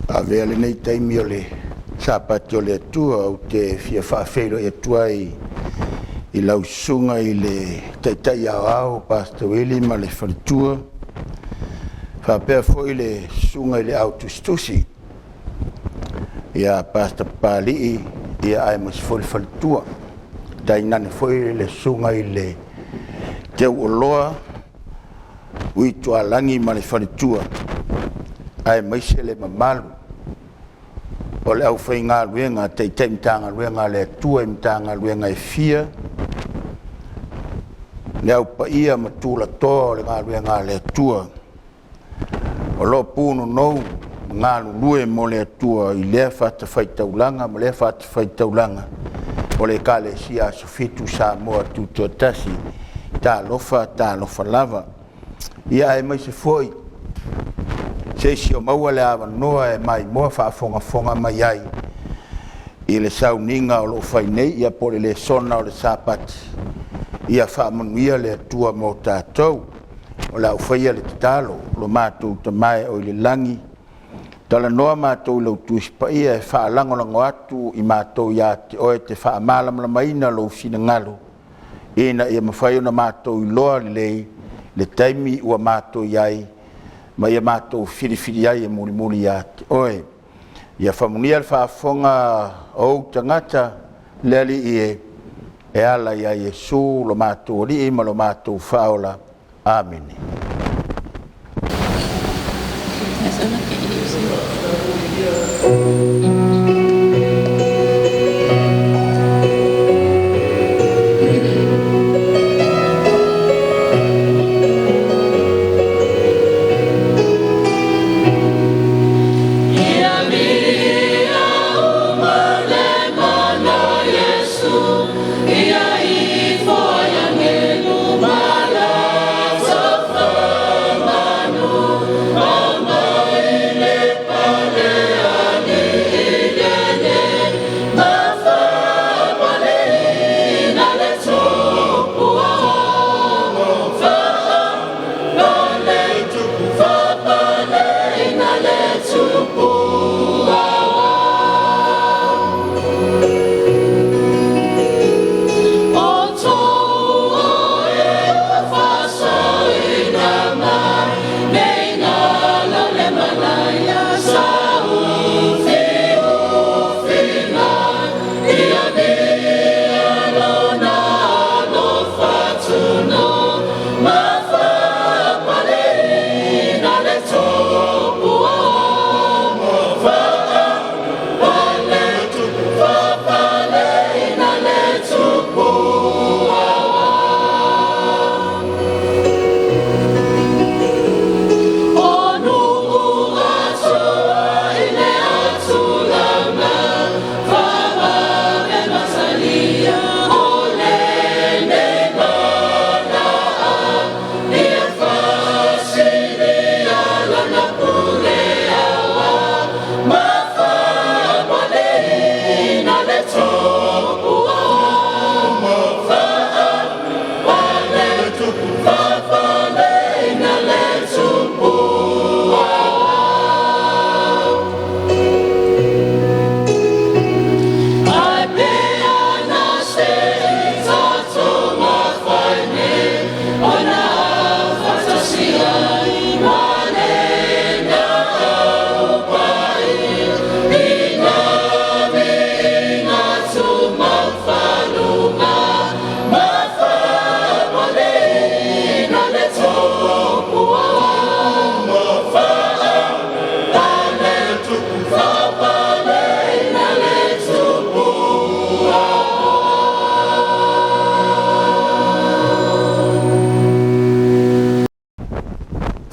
Avea le nei taimi o le sapati o le atua o te fia whaafeiro e atua i lausunga i le taitai au Pastor Willi ma le wharitua. Whapea foi le sunga i le autostusi. Ia Pastor Pali ia ai mas foi le wharitua. Tainane foi le sunga i le teu oloa ui tualangi ma le wharitua. Ai maise le mamalu. O le au whai ngā ruenga, te mtanga ruenga le tua mtanga ruenga e fia. Le au pa ia matula toa le ngā ruenga le tua. O lo pūnu nou, ngā lulue mo le tua i lea whata whaitaulanga, mo lea whata whaitaulanga. O le ka le sia sofitu sa moa tutua tasi, tā lofa lava. Ia e mai se foi. Se si o maua le awa noa e mai moa whaafonga mai ai. I le sauninga o lo whainei ia pole le sona o le sapati. Ia whaamanuia le atua mo tātou. O la uwhaia le tatalo, lo mātou tamae o i le langi. Tala noa mātou lau tuispa ia e whaalangolango atu i mātou ia te oe te whaamalamala maina lo usina ngalo. Ina ia mawhai ona mātou i loa le taimi ua mātou iai. Ma ia mātou whiriwhiri ai e muri ia te oe. Ia whamunia le whaafonga o tangata leali e ala ia Yesu lo mātou ri ma lo mātou whaola. Amen.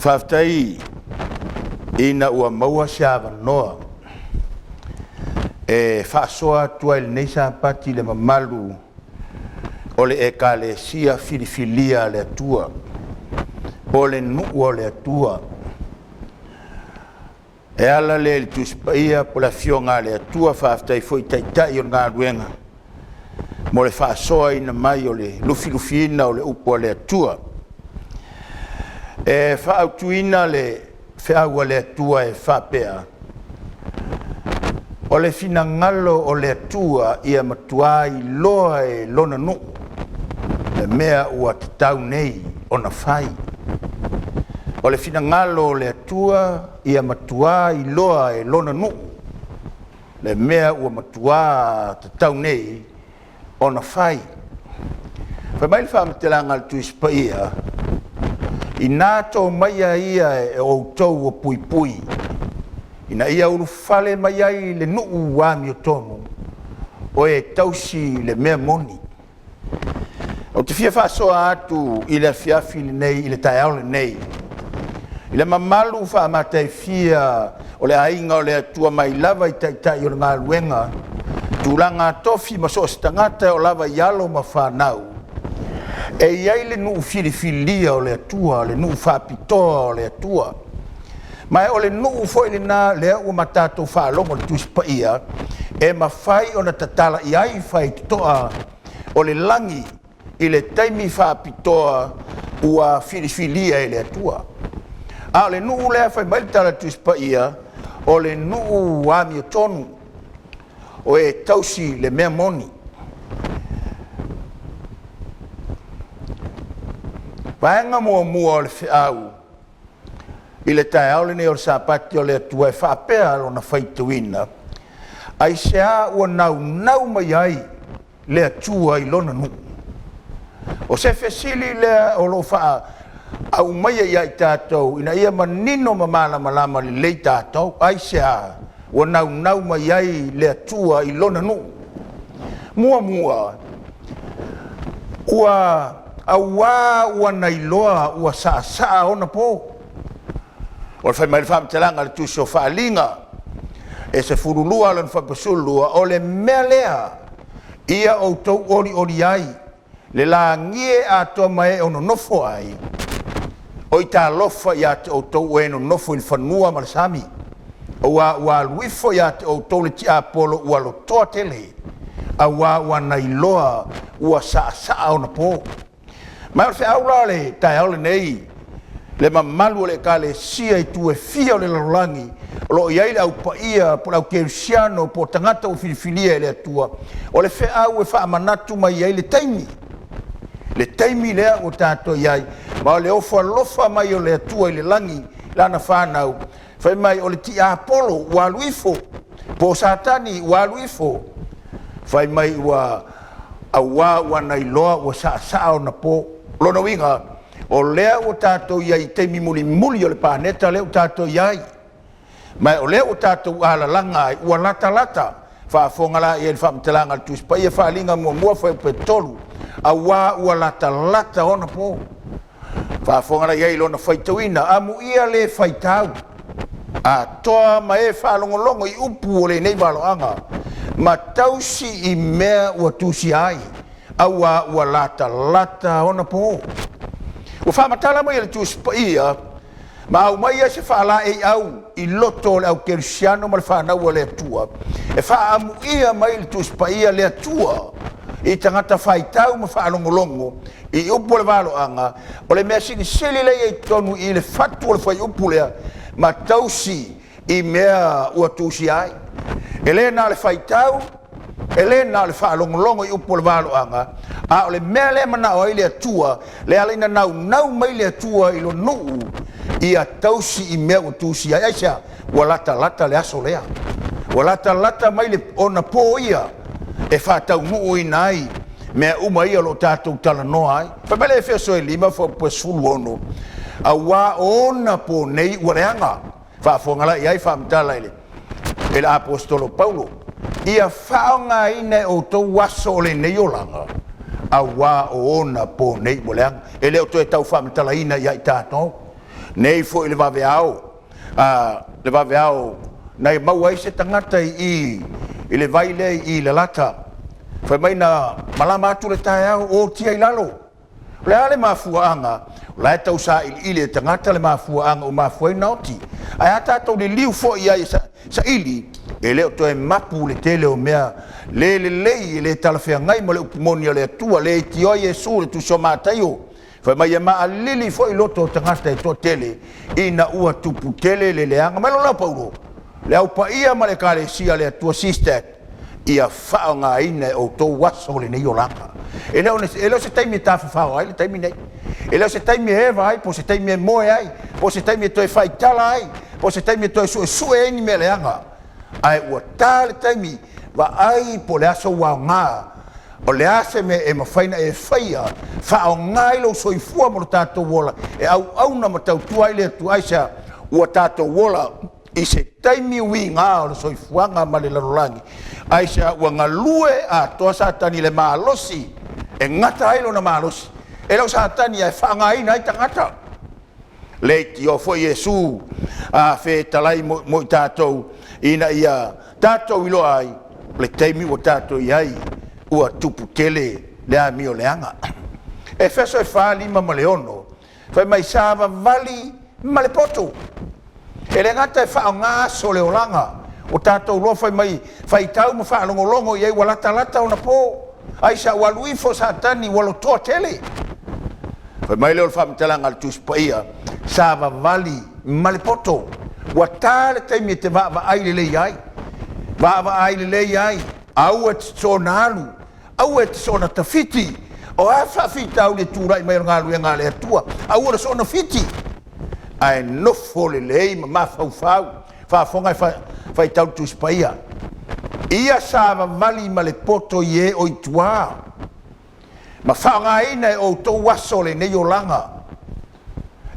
Whaftai ina ua maua siawa noa e whaasoa tua il neisa pati le mamalu o le eka le sia filifilia le atua o le nuu o le atua e ala le tuspaia po la fionga le atua whaftai foi taitai o ngā ruenga mo le whaasoa ina mai o le lufiina o le upo le atua e whaautuina le whiaua le atua e whapea O le finangalo o le atua ia matua I loa e lona nu. Le mea ua te tau nei o na whai. O le finangalo o le atua ia matua I loa e lona nu. Le mea ua matua te tau nei o na whai. Whai mai le whaamatelanga le tuispa ia. I nātou maia ia e outou o pui pui. Ina ia uru fale mai ai le nuu wami o tonu. O e tausi le mea moni. O te fia whasoa atu I le fiafi le nei, I le taiao le nei. I le mamalu wha matai fia o le ainga o le atua mai lava I taitai o le ngā luenga. Tūlanga tofi maso stangata o lava ialo ma whanau. E iai le nuu filifilia o le atua, le nuu whapitoa o le atua. Mai o le nuu foi le nā lea ua matatou whaalongo le tuispa ia, e mawhai o na tatala I ai whai toa o le langi I le taimi whapitoa ua filifilia e le atua. A o le nuu lea whai mai tala tuispa ia, o le nuu wami o tonu, o e tausi le mea moni. Paenga mua o le whiau, I le tae au le ne o le sapati o le atua e whaapea o na whaituina, ai sea ua nau mai ai le atua I lona nu. O se fesili le o lo wha au mai ai tātou, ina ia manino mamala malama le lei tātou, ai sea ua nau mai ai le atua I lona nu. Mua, ua aua ua nailoa ua saa ona po. O le whai mai le whaamtelanga le tusi o whaalinga, e se furulua lan whapasulua, o le mea lea, ia o tau ori ai, le la ngie a toa mai ono nofo ai, o I tā lofa ia te o tau eno nofo I le whanua ma le sami, o ua luifo ia te o tau le ti apolo ua lo toa tele, a ua nailoa ua saa ona po. Mai o se aula le tai aule nei, le mamalu o le ka le sia I tue fia o le lalangi, o lo iai le au paia, po lau kerusiano, po tangata o filifilia le atua, o le fe au e wha manatu mai iai le taimi. Le taimi lea o tātou iai, ma o le ofa lofa mai o le atua I le langi, lana whanau, whai mai o le ti apolo, ua luifo, po satani, ua luifo, whai mai ua ua nailoa, ua saa o na po, lona winga, o lea o tātou iai teimi muli o le pāneta lea o tātou iai. Mai o lea o tātou alalanga ai, ua lata, whaafongala I le whaamtelanga le tuispa, ia whaalinga mua whai petolu, a ua lata ona po. Whaafongala iai lona whaitauina, amu ia le whaitau. A toa ma e whaalongolongo I upu o le nei waloanga, ma tausi I mea ua tusi ai, a ua lata ona po. Ua whaamatala mai le tuispa ia, ma au mai se whaala e au I loto le au kerusiano ma le whanau le atua. E whaamu ia mai le tuispa ia le atua, I tangata whaitau ma whaalongolongo, I upu le waloanga, o le mea sini sili lei e tonu I le fatu o le whai upu lea, ma tausi I mea ua tusi ai. E le na le whaitau, e le na le whaalongolongo I upu le waloanga, a o le mea le mana o I le atua, le alina nau mai le atua I lo nuu, I a tausi I mea ua tusi ai, aisea, ua lata le aso lea. Ua lata mai le ona po ia, e whātau nuu I nai, mea uma ia lo tātou tala noa ai. Whamele e whea lima wha sulu ono, a wā ona po nei ua reanga, whaafongala I ai whaamtala ele, ele apostolo Paulo, ia whaonga ine o tau waso le nei o langa, a wā ona po nei ua reanga, ele o toi tau whaamtala ina I ai tātou, nei fo le vaveao, nei maua I se tangata I le vaile I le lata, whai mai na malama atu le tae au o tia I lalo. Le ale mafuaanga, la e tau sa ili e tangata le mafuaanga o mafuai nauti. Ai ata tau le liu fo I ai sa ili, e leo to e mapu le tele o mea, le le talawhea ngai ma le upumoni le atua, le ti o Yesu le tu so mātaio. Whai mai e maa lili fo I loto tangata e to tele, I na ua tupu tele le leanga, mai lo la paulo. le au pa ia ma le kalesia le tua sister ia whaonga ina o tō waso le nei o langa. E leo se taimi e tāwhi whao ai, le taimi nei. E leo se taimi e ewa ai, po se taimi e moe ai, po se taimi e toi whaitala ai, po se taimi e toi sue eni me le anga. Ai ua tā le taimi, wa ai po le aso wao ngā, o le ase me e mawhaina e whaia, whao ngā ilo soifua mo tātou wola, e au na matau tuai le tu aisa, ua tātou wola, i se taimi ui ngā o le soifuanga ma le larolangi. Aisa ua ngalue a toa satani le maalosi, e ngata ailo na maalosi. E lau satani ai whaangaina ai tangata. Leiti o fo Yesu a whe talai mo i tātou, ina ia tātou ilo ai, le taimi o tātou iai, ua tupu tele le ami o leanga. E feso e wha lima ma le ono, whai mai sāwa vali ma le poto. E le ngata e whao ngā so le olanga, o tātou loa whai mai, whai tau ma wha longolongo i ei walata lata o na pō. Aisa waluifo satani walo toa tele. Whai mai leo le whaamitalanga le tuspaia, sāwa vali ma le poto. Wa tāle taimi e te vāwa aile lei ai. Vāwa aile lei ai, au e te sona alu, au e te sona tawhiti. O a whawhita au le tūrai mai ngā lue ngā le atua, au e sona fiti. Ai nofo le lei ma mawhau whaafonga whai tau tuspaia. Ia sāwa vali ma le poto i e o i tuā. Ma whaanga ina e o tau waso le nei o langa.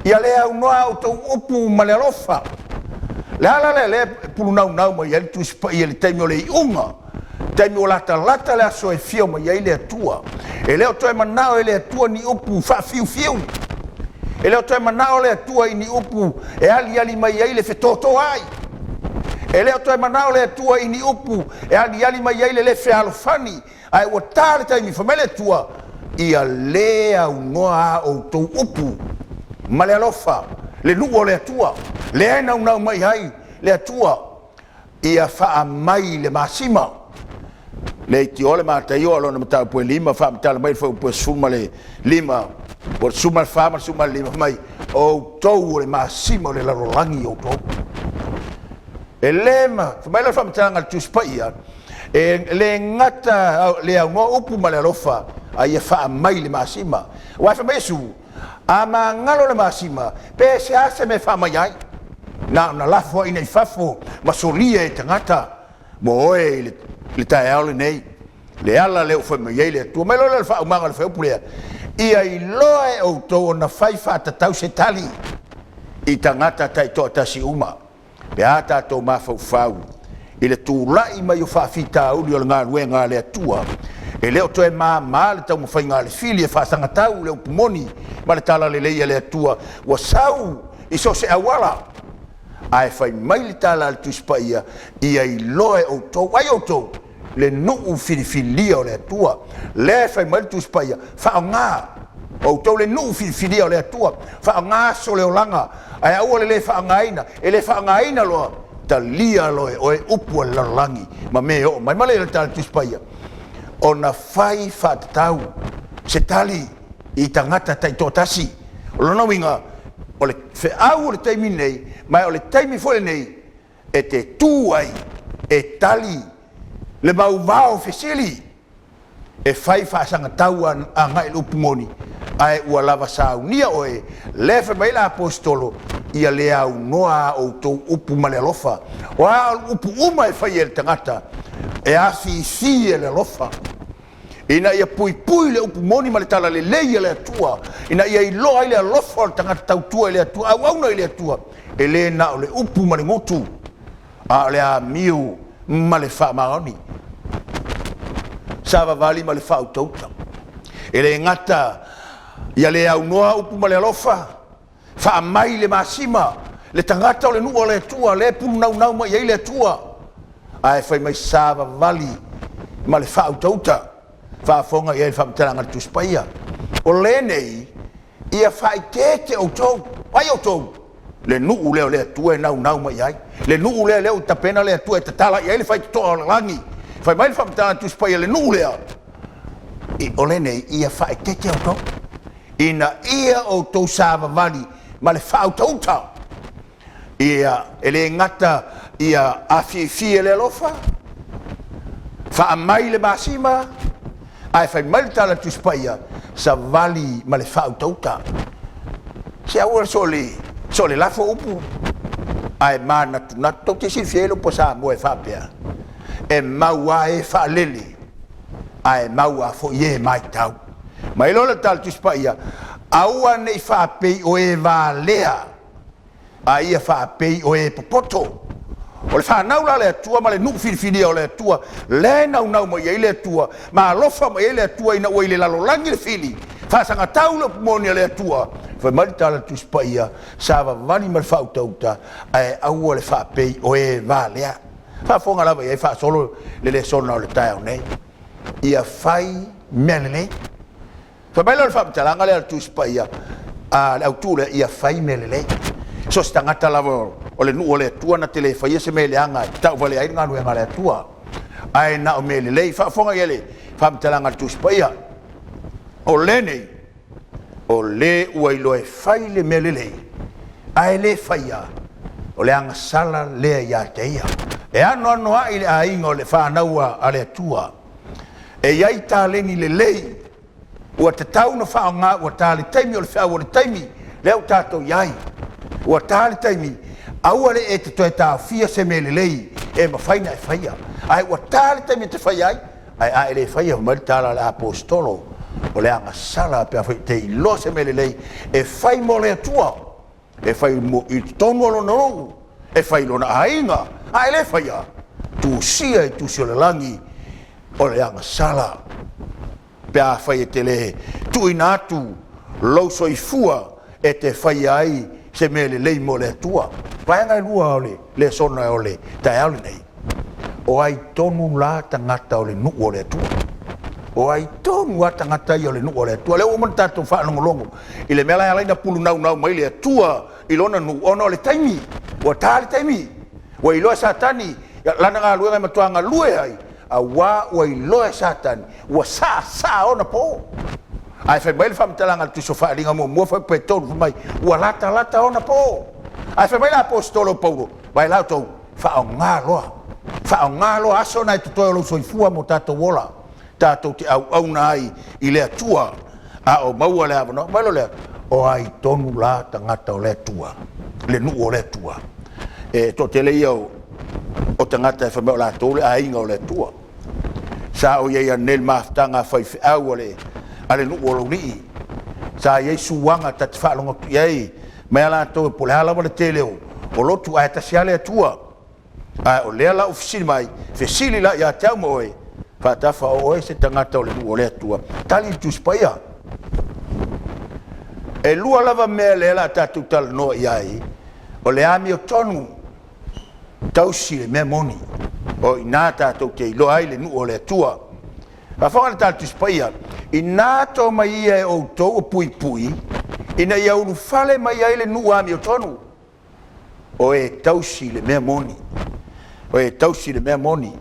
Ia le au noa o tau upu ma le alofa. Le ala le pulu nau ma i ali tuspaia le taimi o le iunga. Taimi o lata le aso e fio ma i ai le atua. E leo toi manao e le atua ni upu wha fiu. E leo toi manao le atua i ni upu e ali mai ai le whetoto ai. E leo toi manao le atua i ni upu e ali mai ai le whealofani. Ai ua tāle taimi whamele atua ia lea ungoa o tau upu. Ma le alofa, le nuo le atua, le aina unau mai ai le atua. Ia wha mai le masima. Le iti ole mātai o alona matau pue lima, wha matala mai whau pue suma le lima. O suma le wha, suma le lima mai. O tau le masima le larolangi o tau. E lema, whamai la wha matanga le tuspaia, e le ngata le au noa upu ma le alofa, a ia wha mai le masima. Wai whamai su, a ma ngalo le masima, pe se ase me wha mai ai. Na lafo ina i fafo, ma solia e tangata, mo oe le tae aole nei, le ala leo whai mai ei le atua, mai loa le wha umanga le whai upulea. Ia i loa e o tau na whai whatatau se tali, i tangata tai toa tasi uma. Pe a tātou mawhau, i le tūlai mai o whawhita uli o ngā rue ngā le atua, e leo toe mā le tau mawhai ngā le fili e whasanga tau le upumoni, ma le tala le leia le atua, wa sau i so se awala. Ai whai mai le tala le tuspaia, ia i loe o tau, ai o tau, le nuu filifilia o le atua, le whai mai le tuspaia, whao ngā, o tau le nuu filifilia o le atua, whao ngā so le olanga, ai au le whaangaina, e le whaangaina loa, ta lia loe o e upu le larangi, ma me o, mai male le tala tuspaia. O na whai whatatau, se tali i tangata tai tōtasi, o lona winga, o le wheau o le taimi nei, mai o le taimi fole nei, e te tūai, e tali, le mauvao fesili, e whai whaasanga tau a ngai upu moni, ai ua lava saunia oe, lefe mai la apostolo, ia le au noa o tau upu ma le alofa, o a upu uma e whai e le tangata, e a fi e le alofa, ina ia pui le upu moni ma le tala le leia le atua, ina ia i loa i le alofa o le tangata tau tua i le atua, au auna i le atua, e le na o le upu ma le ngotu, a le a miu ma le wha maoni, sava vali ma le wha utauta, e le ngata, ia le au noa upu ma le alofa, wha mai le masima, le tangata o le nua le atua, le pulu nau ma iei le atua, ai whai mai sava vali ma le wha utauta, wha fonga iei wha mtaranga le tuspaia. O le nei, ia whai tete o tau, ai o tau, le nuu leo le atua e nau ma iei, le nuu leo tapena le atua e tatala iei le whai toa o langi, whai mai le wha mtaranga le tuspaia le nuu leo. O le nei, ia whai tete o tau, ina ia o tau sava vali, ma le whautauta. ia ele ngata ia afifi ele lofa fa mai le masima ai fai mal tala tu spaia sa vali ma le fa utauta se au sole la fo upu ai mana tu na to te fielo po sa mo e fa pia e maua e fa lele ai maua fo ye mai tau mai lo le tal tu spaia au nei fa pe o e va lea ai e fa pe o e popoto o le whanau le atua ma le nuku whiriwhiri o le atua le nau mo i le atua ma alofa mo i le atua ina ua i le lalolangi le whiri whasanga tau le pumoni le atua whai maritala tu spaia sa vavani ma le whautauta ai aua le whapei o e vālea whafonga lawa i e whasolo le sona o le tai au nei ia whai melele whai maila le whaptalanga le tu spaia le autule ia whai melele so sta ngata lava o le nu o le tua na tele fa yese mele anga tau vale ai nganu nga le tua ai na o mele le fa fonga yele fa mtalanga tu spaia o lene o le ua ilo e fai le mele le ai le faia o le anga sala le ya teia e ano ai le ai ngo le fa naua ale tua e yai ta leni le lei ua te tau na fa nga ua ta le taimi o le fa o le taimi le o tato yai ua ta le taimi aua le e te toe ta fia se mele lei e ma faina e faia ai ua ta le taimi te fai ai le faia ma tala le apostolo o le anga sala pe fai te ilo se mele lei e fai mo le tua e fai mo i tonu lo no e fai lo na ainga ai le faia tu sia e tu le langi o le anga sala pe a fai te le tu inatu lo soifua e te fai ai se mele lei mo le tua paenga lua ole le sona ole tai ale nei o ai tonu la tangata ole nu ole tua o ai tonu wa tangata ole nu ole tua le o mon tatu fa longo i le mela ala ina pulu nau mai le tua i lona nu ono le taimi o tali taimi o i lo satani lana nga lua ma tuanga lue ai a wa o i lo satani o sa ona po ai fai mai fam talanga tu sofa linga mo fa peton mai o lata ona po ai fai mai la apostolo Paulo vai la to fa ngalo aso na tu to lo soifua mo tato wola tato ti au nai i le atua a o maua le avano mai lo le o ai tonu la tangata o le atua le nu o le atua e to te le io o tangata fa me la to le ai ngo le atua sa o ia nel maftanga fai au le ale nu o li sa Yesu wanga ta fa longo ye me ala to po la le teleo o lo tu ai ta siale atua a o le la ofisi mai fe sili la ya tau moe fa ta fa o se tangata o le nu o le atua tali tu spaia e lua lava me le la ta tu tal no iai o le ami o tonu tau si le me moni o inata to te lo ai le nu o le atua fa fa ta tu spaia inato mai e o to pui ina ia ulu fale mai ai le nu ami o tonu o e tausi le mea moni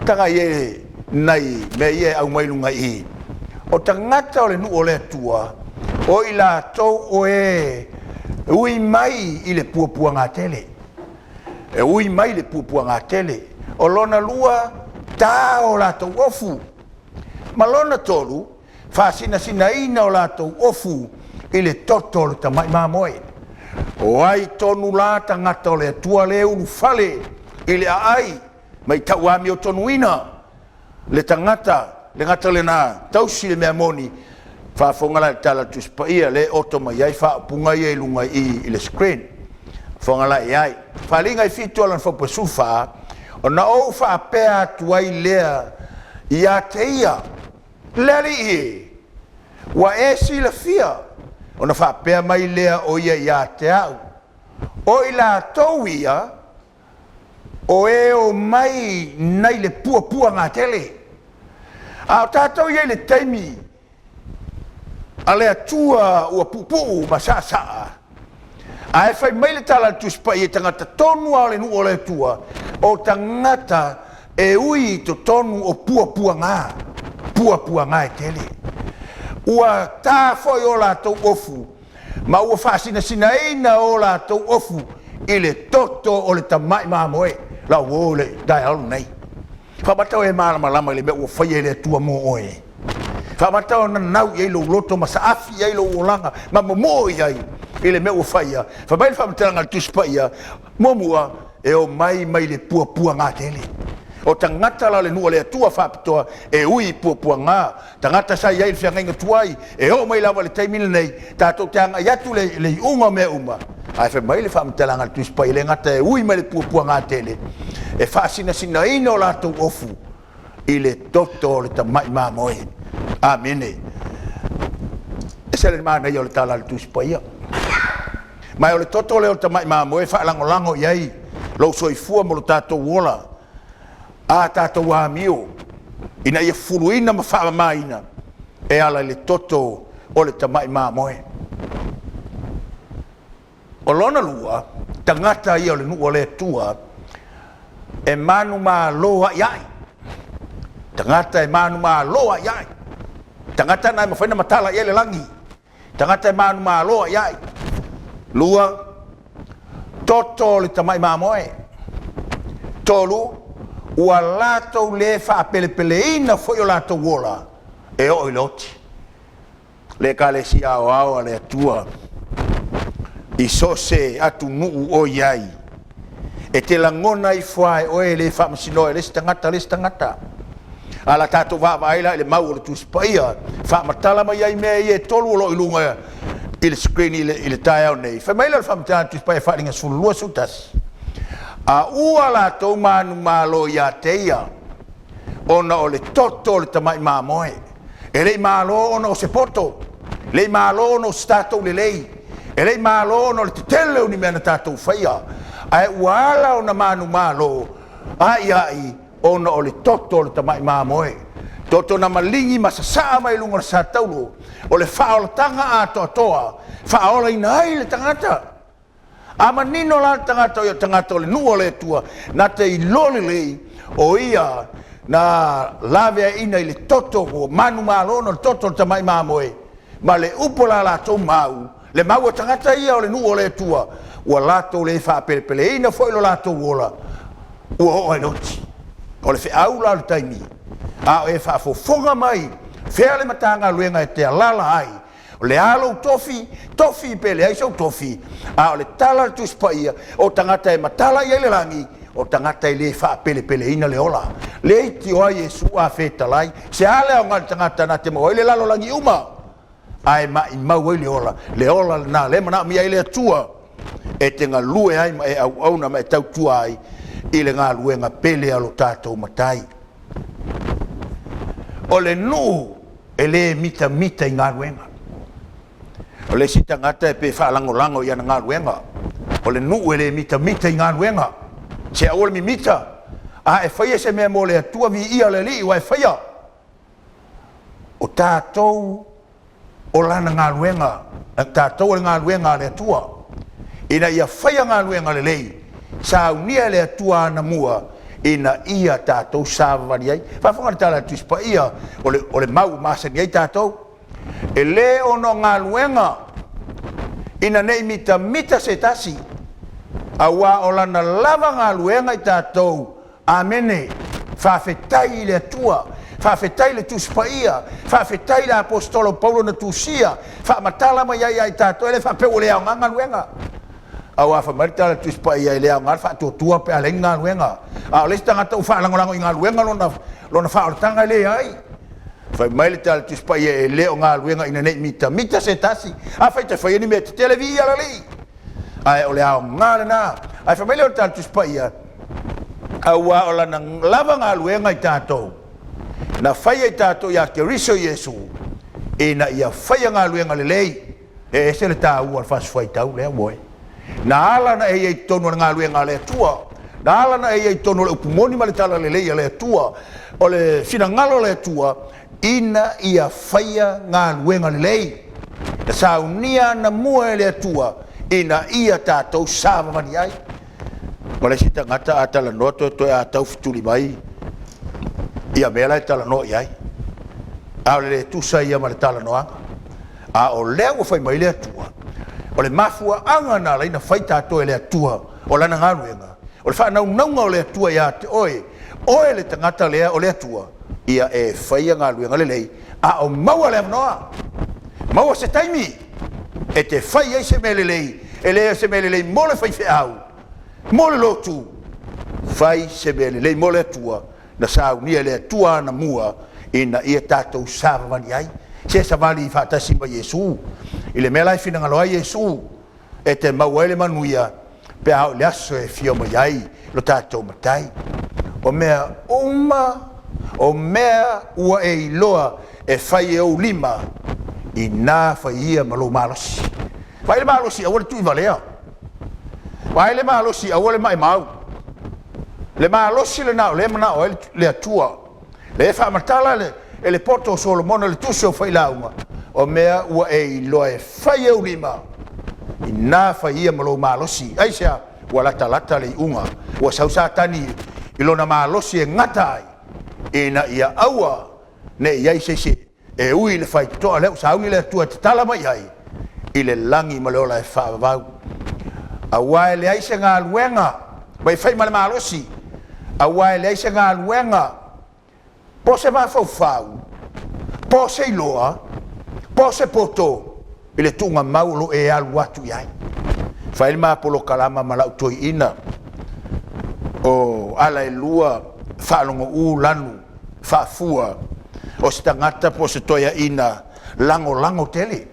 tanga ye nai me ye au mai lunga i o tangata o le nu o le atua o i la tau o e ui mai i le puapua ngā tele e ui mai le puapua ngā tele o lona lua tā o la tau ofu ma lona tolu whasina ina o la tau ofu i le toto le tamai mamoe o ai tonu la tangata o le atua le ulu fale i le ai mai tau ami o tonu ina le tangata le ngata le na tausi le mea moni whafonga la tala tuspaia le oto mai ai whaapunga i lunga i le screen whafonga la ai whalinga i fitu alan whapasufa o na o whaapea tuai lea i a teia leli i wa e si la fia o na whaapea mai lea o ia i a te au o i la tauia o e o mai nei le pua ngā tele a o tātou iei le taimi a le atua ua pupu ma saa a e whai mai le tala tuspa i e tangata tonu a le nu o le atua o tangata e ui to tonu o pua ngā e tele ua tā foi o la tau ofu ma ua whaasina eina o la tau ofu i le toto o le tamai mamoe la o le dai alu nei whamatau e malama le me ua whaia le tua mo oe whamatau na nau i lo loto ma sa afi i lo olanga ma mo i le me ua whaia whamaili whamatalanga tuspaia momua e o mai le pua ngā tele o tangata la le nua le atua whapitoa e ui pua ngā tangata sa iai le whiangainga tuai e o mai lawa le taimina nei tātou te anga iatu le unga me uma ai whamaili whamatalanga tuspaia le ngata e ui mai le pua ngā tele e whaasina sina ino lātou ofu i le toto le tamai mamoe amene e se le mana i o le tala le tuspaia mai o le toto le o tamai mamoe whaalangolango iai lo soifua mo lo tātou wola a tātou amio ina ia fuluina ma whaamaina e ala le toto o le tamai mamoe o lona lua tangata ia o le nua le tua e manu ma loa iai tangata e manu ma loa iai tangata nai mawhaina matala ia le langi tangata e manu ma loa iai lua toto le tamai mamoe tolu ua latou le whaapele-peleina foi o latou wola e o i loti le kalesi ao a le atua i sose atu nuu o iai e te langona i whae oe le whaamasinoe le stangata ala tātou whaavaila le mau o le tuspaia whaamatala mai ai mea i e tolu o lo i lunga i le screen i le tae au nei whamaila le whaamatala tuspaia wharinga sulua sutasi a ua lātou manu malo ia teia ona o le toto le tamai mamoe e lei malo ona o se poto lei malo ona o statou le lei e lei malo ona o le tetele uni mea na tātou whaia ai ua ala ona manu malo ai ona o le toto le tamai mamoe toto na malingi masasaa mai lunga na sātaulo o le whaolatanga a toa whaola ina ai le tangata ama nino la tangata o tangata o le nua le tua na te ilole lei o ia na lave ina i le toto o manu malona le toto le tamai mamoe ma le upola la tau mau le mau o tangata ia o le nua le tua ua lato le whaapele ina foi lo lato wola ua o noti o le whiau la le taimi a o e whaafofonga mai whea le matanga luenga e te alala ai o le alo tofi pele ai sau tofi a o le tala le tuspaia o tangata e matala i le langi o tangata i le whaapele ina le ola le iti o ai Yesu a whetalai se ale o ngal tangata na te mo i le lalo langi uma ai mai mau i le ola na le mana mi ai le atua e te ngā lue ai ma e au na ma e tau tua ai i le ngā lue ngā pele alo tātou matai o le nuu e le mita i ngā luenga o le si tangata e pe whaalangolango i ana ngā luenga o le nuu e le mita i ngā luenga se a ole mi mita a e whaia se mea mo le atua vi ia le li wa e whaia o tātou o lana ngā luenga tātou o le ngā luenga le atua ina ia whaia ngā luenga le lei sa unia le atua ana mua ina ia tātou sāwari ai whawhanga tala tuspa ia o le mau masani ai tātou e le ono ngā luenga ina nei mita se tasi awa o lana lava ngā luenga i tātou amene whawhetai le atua whawhetai le tuspa ia whawhetai le apostolo Paulo na tusia whamatala mai ai tātou ele whapeo le au ngā luenga awa whamarita le tuspa ia le au ngā whatuatua pe ale ngā luenga a le tangata u whaalangolango i ngā luenga lona whaoratanga le ai whai maile tala tuspa ia e leo ngā luenga ina nei mita se tasi a whai te whai ni me te televi ala li ai o le au ngā le nā ai whai maile tala tuspa ia awa o lana lava ngā luenga i tātou na whai i tātou ia ke riso Yesu ina ia whai ngā luenga le lei e se le tā ua whasu whai tau lea moe na ala na e tonu ngā luenga le tua na ala na e tonu le upumoni ma le tala le lei le tua o le sinangalo le tua ina ia whaia ngā luenga le lei na saunia na mua le tua ina ia tātou sāwa mani ai ma le sita ngata a tala noto to a tau fituli mai ia mela e tala no iai a le tusa ia ma le tala noanga a o lea ua whai mai le tua o le mafua anga na leina faita to ele atua o lana ngaruenga o le whanau naunga o le atua ia te oe le tangata lea o le atua ia e whaia ngaruenga le lei a o maua le amnoa maua se taimi e te whaia i se mele lei e lea se mele lei mole whai au mole lotu whai se mele lei mole atua na sau nia le atua na mua ina ia tātou sāwani ai se savali whaatasi ma Yesu i le mea lai whina ngaloa Yesu e te maua ele manuia pe hao le aso e fio mai ai lo tātou matai o mea o mea ua e iloa e whai e o lima i nā whai ia malo malosi whai le malosi awale tui valea whai le malosi awale mai mau le malosi le nao le mana o le atua le whaamatala le poto Solomona le tuso o whai launga o mea ua e iloa e whai e o lima i nā whai ia malo malosi aisea ua lata le unga ua sausatani i lona malosi e ngata ai ina ia aua ne iai se e ui le whai toa leo sauni le atua te tala mai ai i le langi ma leo la e whaavau a wae le aise ngā luenga mai whai ma le malosi a wae le aise ngā luenga po se mawhau po se iloa po se poto i le tunga maulo e alu atu iai whai ma polo kalama ma lau toi ina o ala e lua whaalongo lanu whaafua o se tangata po se toia ina lango tele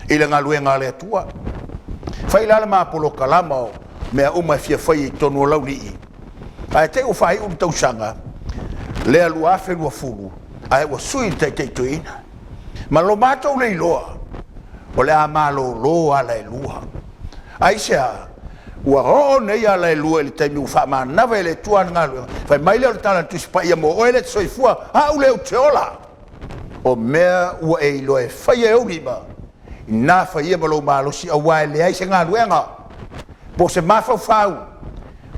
i le ngaluenga le atua whai lala ma polo kalama o mea fia whai i tonu o launi i ai te o whai tausanga le alua afe lua fulu ai wa sui te ina ma lo mātou le iloa o le a lo ala e lua ai sea ua o nei ala e lua le taimi ufa manava le tua ngalu fai mai le tala tu spa ia mo ele soifua a u le teola o mea ua e lo e fai e ulima na fai e malo malo si a le ai se ngaluenga po se mafau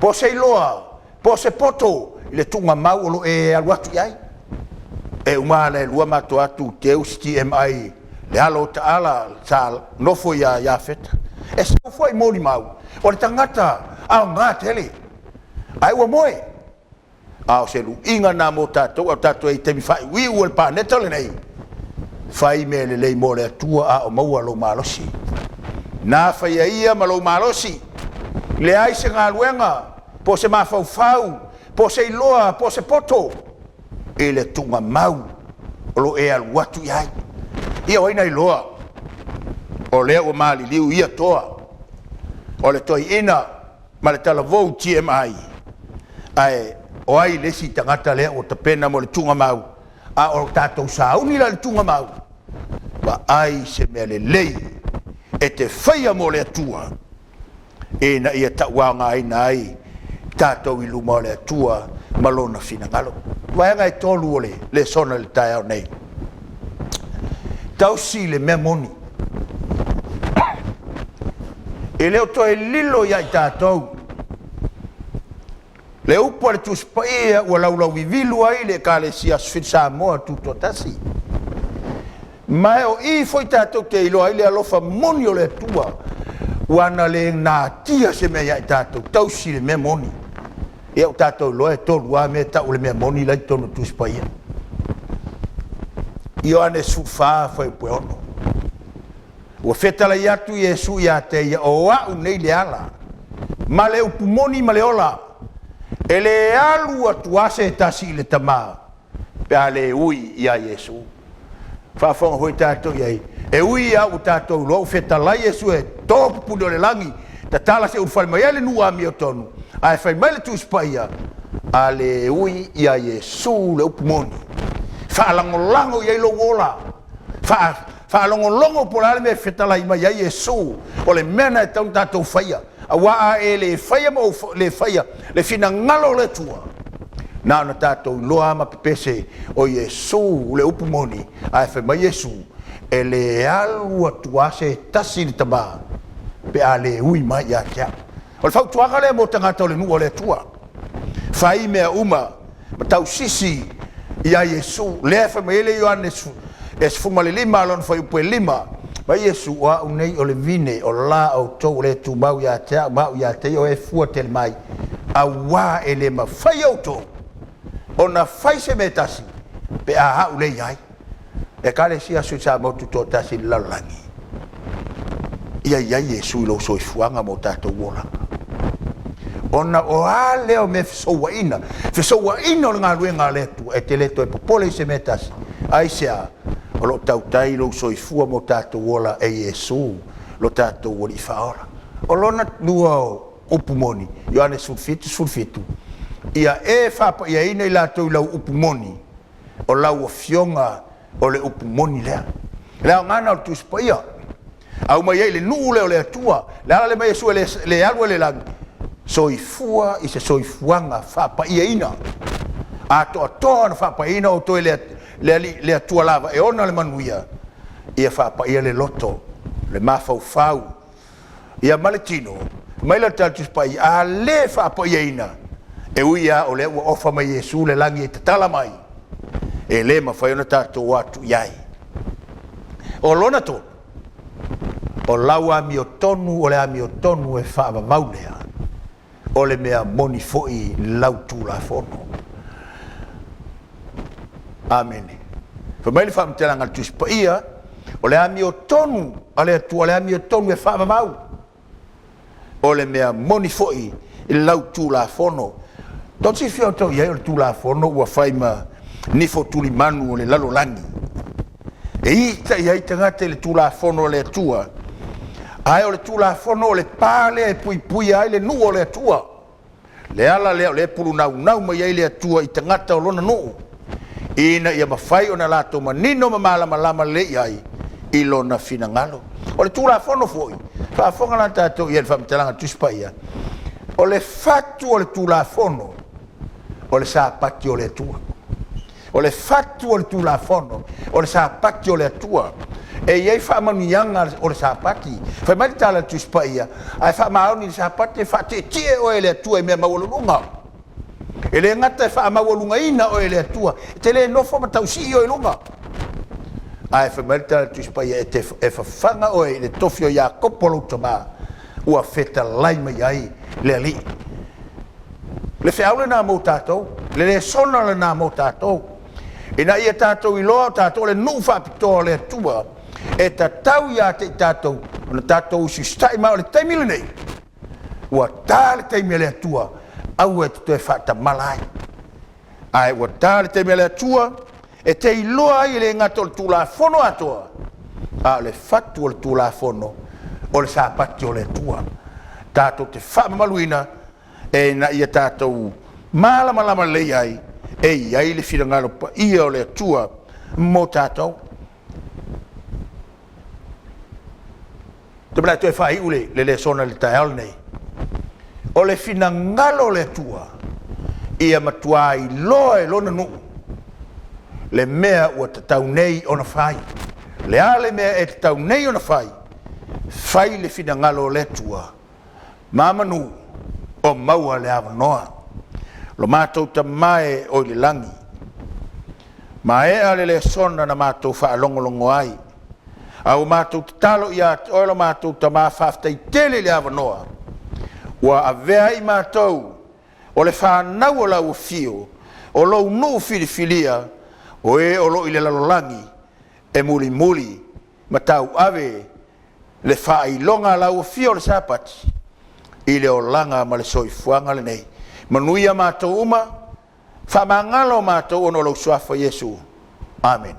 po se loa po se poto le tunga mau lo e aluatu ai e uma le lua mato atu teus TMI le alo taala sal no foi ya feta e se foi moli mau o le tangata a ngā tele ai ua moe a o se lu inga na mo tatou e te mi fai ui ua le paneta le nei fai me le lei mo le atua a o maua lo malosi na fai a ia ma lo malosi le ai se ngā luenga po se mafau po se iloa po se poto e le tunga mau o lo e alu watu iai ia oina iloa o lea ua maliliu ia toa o le toi ina ma le talavou TMI ai o ai lesi tangata lea o tapena mo le tunga mau a o tātou sauni la le tunga mau wa ai se mea le lei e te whaia mo le atua e na ia tauanga ai na ai tātou i luma o le atua malona fina ngalo waenga e tolu o le sona le tai au nei tau si le mea moni e leo to e lilo ia i tātou le upo le tuspaia ua laulau vivilu ai le ka le sia sfit Samoa tuto tasi mai o i foi tātou te ilo ai le alofa moni o le atua wana le natia se mea ia i tātou tau si le mea moni e o tātou loa e tolu a mea tau le mea moni lai tono tuspaia Ioane sufa foi pue ono ua fetala i atu Iesu ia te ia o au nei le ala ma le upumoni ma le ola e le alu atu ase e tasi i le tamā pe a le ui ia Iesu whaafonga hoi tātou iai e ui au tātou loa fetala Iesu e tō pupuni o le langi ta tala se urfale mai ele nua mi o tonu ai fai mai le tuspaia a le ui ia Iesu le upumoni whaalangolongo iai longola whaalongolongo po lale me whetala i mai ai Iesu o le mena e taun tātou whaia a waa e le whaia mo le whaia le whina ngalo le tua na ana tātou loa ma pepese o Iesu le upumoni a e whai mai Iesu e le alu atua se tasi ni tamā pe a le ui mai a tia o le whautuanga le mo tangata o le nua le tua whai mea uma ma tau sisi ia Iesu le fa mele Ioane es fuma le lima lon foi pu lima Ma Yesu wa unei o le vine o la o tau le tu mau ya te mau ya te o e fua te mai a wa ele ma fai o tau ona fai se metasi pe a ha ule yai e kale sia su sa mo tu to tasi lalangi ia Yesu lo so fuanga mo tato wola ona o ale o me so wa ina o nga luenga le tu e te le to e popole se metasi ai sia o lo tau tai lo so fua mo tato wola e Yesu lo tato woli faola o lona lua upumoni Ioane sulfitu ia e fa pa ia ina ila to lau upumoni o lau fionga o le upumoni lea ngana o tu spaia au mai le nu le le tua le mai su le alwa le lang soifua i se soifuanga fa pa ia ina a to na fa pa ina o to le tua lava e ona le manuia ia fa pa ia le loto le mafau ia maletino mai la tatu spai a le fa pa ia ina e uia o le ofa mai Yesu le langi te tala mai e le ma fa ona tatu watu iai o lona to o laua mi o tonu o le ami o tonu e fa va maulea o le mea moni foi lau tu la fono amen fa mai fa mtela ngal tu spaia o le ami o tonu ale tu le ami o tonu e fa va mau o le mea moni foi lau tu la fono don si fio to ia tu la fono wa faima ni fo tu li manu o le lalo langi e ita ia tangate le tu la fono le tua ai o le tu la fono le pale e pui ai le nu o le tua le ala le pulu nau mai ai le tua i tangata o lona nu ina ia mafai ona lato manino malama le ai i lona finangalo o le tu la fono foi fa fonga la tato ia fa mtelanga tuspaia o le fatu o le tu la fono o le sapati o le tua o le fatu o le tu la fono o le sapati o le tua e iai fa manianga o le sapati fa mai tala tu spaia ai fa maoni le sapati fa te tie o le tua e me mawolunga e le ngata fa mawolunga ina o le tua te le no fa matausi o lunga ai fa mai tala tu spaia e fa fanga o le tofio ya kopolo toma ua feta lai mai ai le ali le feaule na mo tato le sona le na mo tato ina ia tato i loa tato le nu fa pito le tua e tatau ia te tato ona tato si stai ma le taimile nei ua tale taimile tua au e te fata malai ai ua tale taimile tua e te i loa i le ngato le tula fono atoa a le fatu le tula fono o le sapati o le tua tato te fa maluina e na ia tatou malama lei ai e iai le finagalo pa ia o le atua mo tatou te bla te fai ule le sona le tael nei o le finagalo le atua ia matua i loe lona nu le mea ua tatau nei ona fai le ale mea e tatau nei ona fai le finagalo le atua mamanu o maua le avanoa lo matou tamae o le langi ma e ale le sona na matou faalongolongo ai au matou tatalo ia o lo matou tama faafetaitele le avanoa ua avea i matou o le fanau o lau fio o lou nuu filifilia o e o lo i le lalolagi e mulimuli ma tau ave le faailonga lau fio o le sapati i le olanga ma le soifuanga le nei manuia matou uma faamagalo matou ona o lou suafa Iesu amen.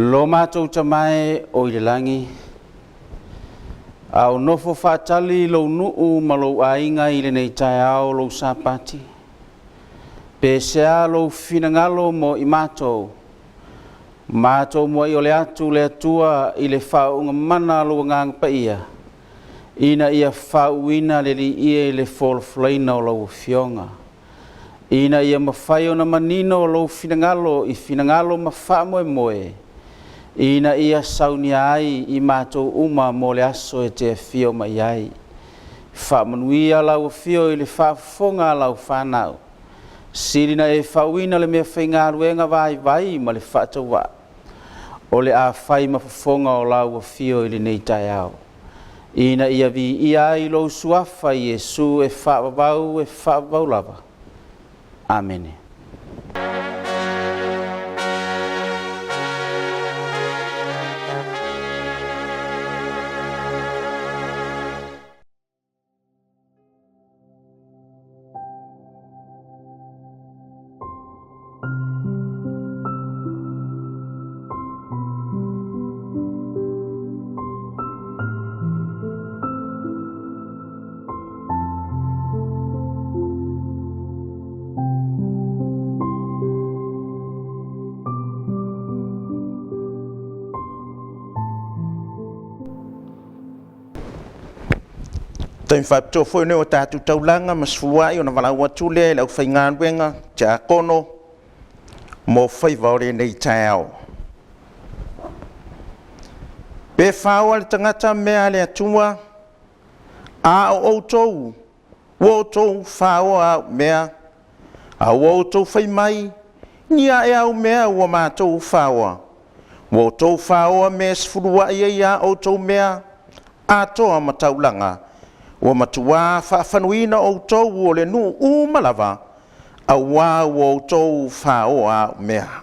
Lo mātou tamai o i le langi. Au nofo whātali lo nuu ma lo ainga i le nei tai ao lo sapati. Pe sea lo finangalo mo i mātou. Mātou mo i o le atu le atua i le whaunga mana lo ngang pa ia. Ina ia whauina le li ia i le wholflaina o lo fionga. Ina ia mawhai o na manino o lo finangalo i finangalo ma wha moe. Ina ia saunia ai i mātou uma mo le aso e te fio mai ai. Whamanuia lau fio i le whafonga lau whanau. Sirina e whauina le mea whainga ruenga vai ma le whataua. O le a whai mafafonga o lau fio i le nei tai au. Ina ia vi ia i lo suafa i Yesu e whaavau lava. Amen. Taim whapto foi ne o tātu taulanga mas fuai o na wala watu le lau whai ngānuenga tia kono mo whai vaore nei tai au. Pe whaua le tangata mea le atua a o outou whaua mea a o outou whai mai nia e au mea ua mātou whaua. Outou whaua mea sfurua ia outou mea a toa mataulanga. Wa matua whaafanuina o tau o le nu umalawa a wā o tau whaoa mea.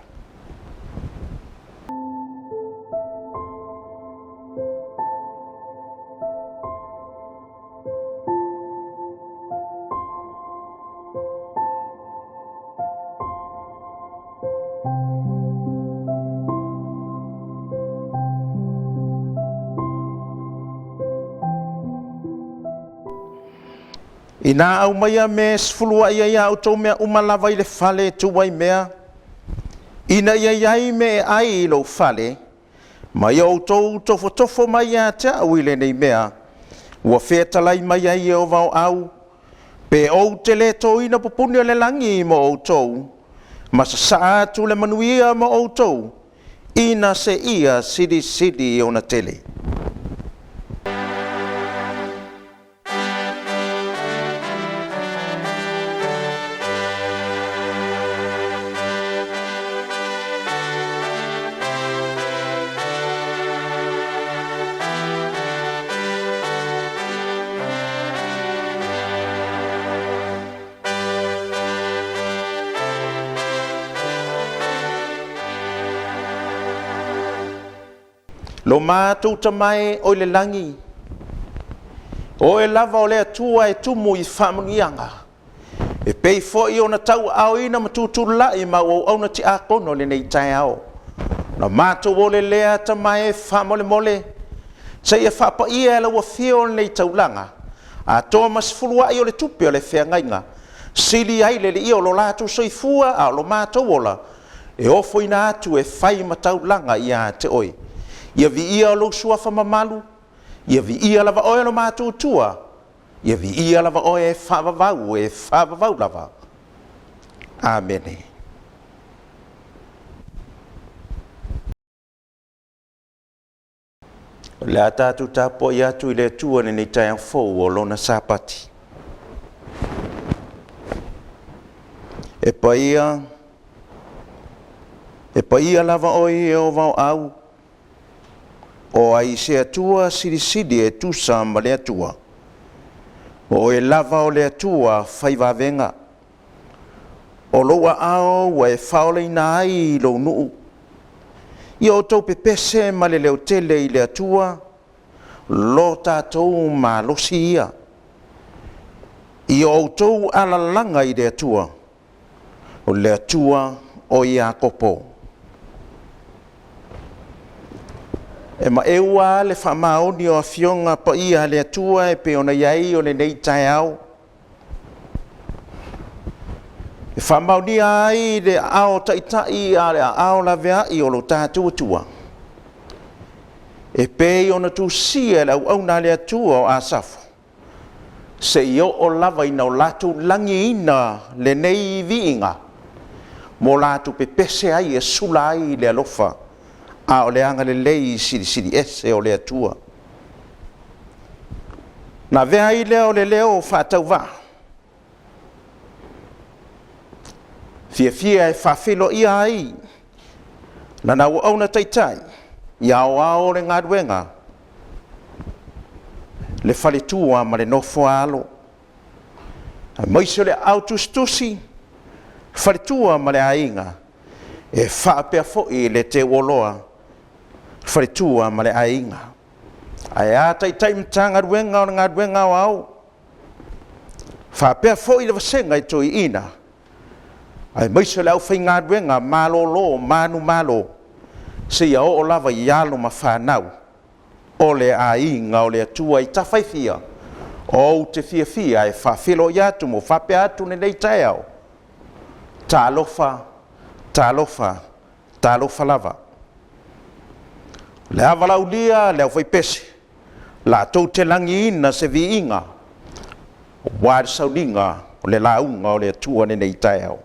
Ina au maia me sfulua ia au tau mea umalawa i le whale tuwai mea. Ina ia me ai lo whale. Ma ia au tau tofo mai a te au i le nei mea. Ua whetalai mai ai o vau au. Pe au te le tau ina popuni o le langi mo au tau. Ma sa saa tu le manuia mo au tau. Ina se ia sidi o na tele. Lo mātou tamai o le langi. O e lava o le atua e tumu i whamanuianga. E pei fo i o na tau au ina matutu lai ma o na ti akono le nei tai ao. Na mātou o le lea tamai e whamole mole. Sa ia whapa ia e la ua whio le nei taulanga. A toa masfulua i o le tupi o le whiangainga. Sili ai le i o lo lātou soifua a lo mātou ola. E ofo ina atu e whai mataulanga i a te oi. Ia vi ia lo suafa mamalu, ia vi ia lava oe lo mātou tua, ia vi ia lava oe e whavavau lava. Amen. Le atatu tapo i atu i le tua ni tai ang fou o lona sapati. E pa ia lava oe e o vau au, o ai se atua sidi e tusa ma le atua. O e lava o le atua whaivavenga. O loa ao wa e whaole ina ai lo nuu. I o tau pepese ma le leo tele i le atua, lo tātou ma losi ia. I o tau alalanga i le atua, o le atua o ia kopo. e ma e ua le whamaoni o a fionga pa ia le atua e pe ona iai o le nei tai au. E whamaoni ai le ao taitai a le ao la vea i o lo tātua tua. E pe ona tu sia le au na le atua o a safo. Se i o lava ina o latu langi ina le nei viinga. Mo latu pe pese ai e sula ai le alofa. A o le anga le lei siri ese o le atua. Na vea i leo le leo whātau wā. Fia e whawhilo ia ai. Na nau au na taitai. Ia o ao le ngaduenga. Le whaletua ma le nofo alo. Maiso le autustusi. Whaletua ma le ainga. E whaapea foi le te woloa. Whaletua ma le ainga. Ai a taitai mtanga ruenga o ngā ruenga o au. Whaapea foi le wasenga i toi ina. Ai maiso le au whai ngā ruenga malolo, manu malo. Se ia o lava i alo ma whanau. O le ainga o le atua i tawhaifia. O te fia e whawhilo i atu mo whapea atu ne nei tai au. Tā lofa lava. Le avalau lia le au whaipese. La tau te langi ina se vi inga. O wāre sauninga o le launga o le atua ne nei tai au.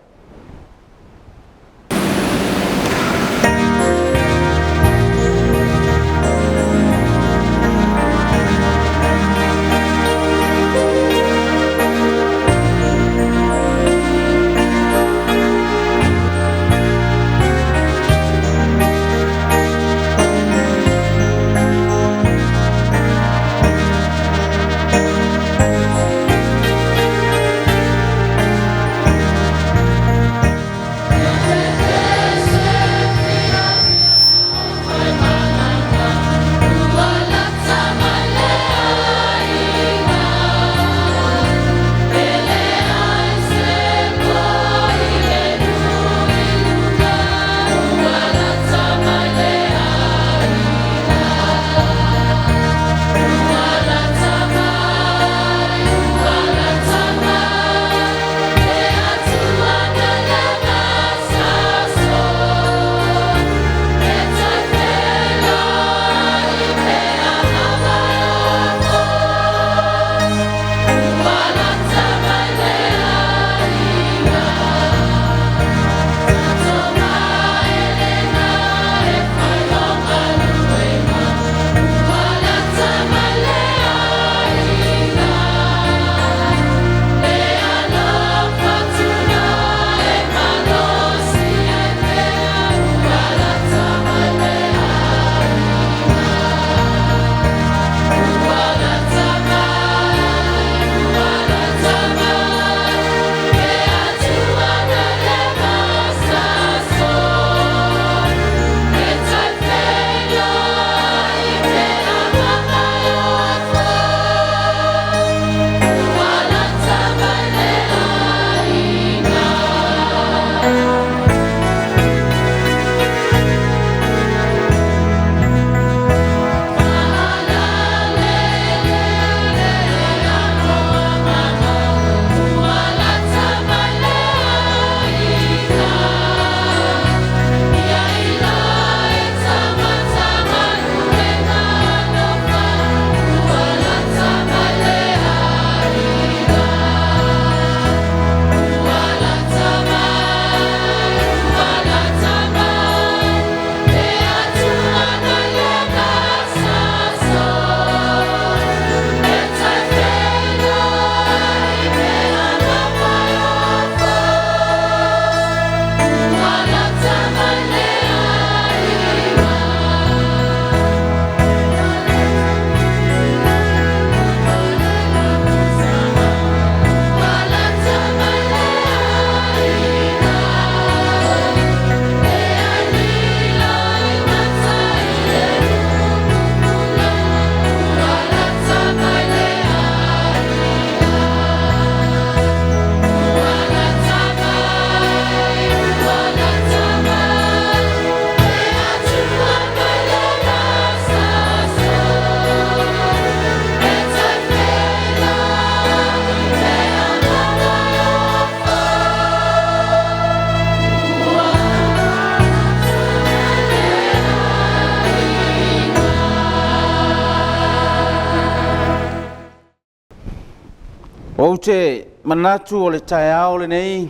O te manatu o le taiao le nei,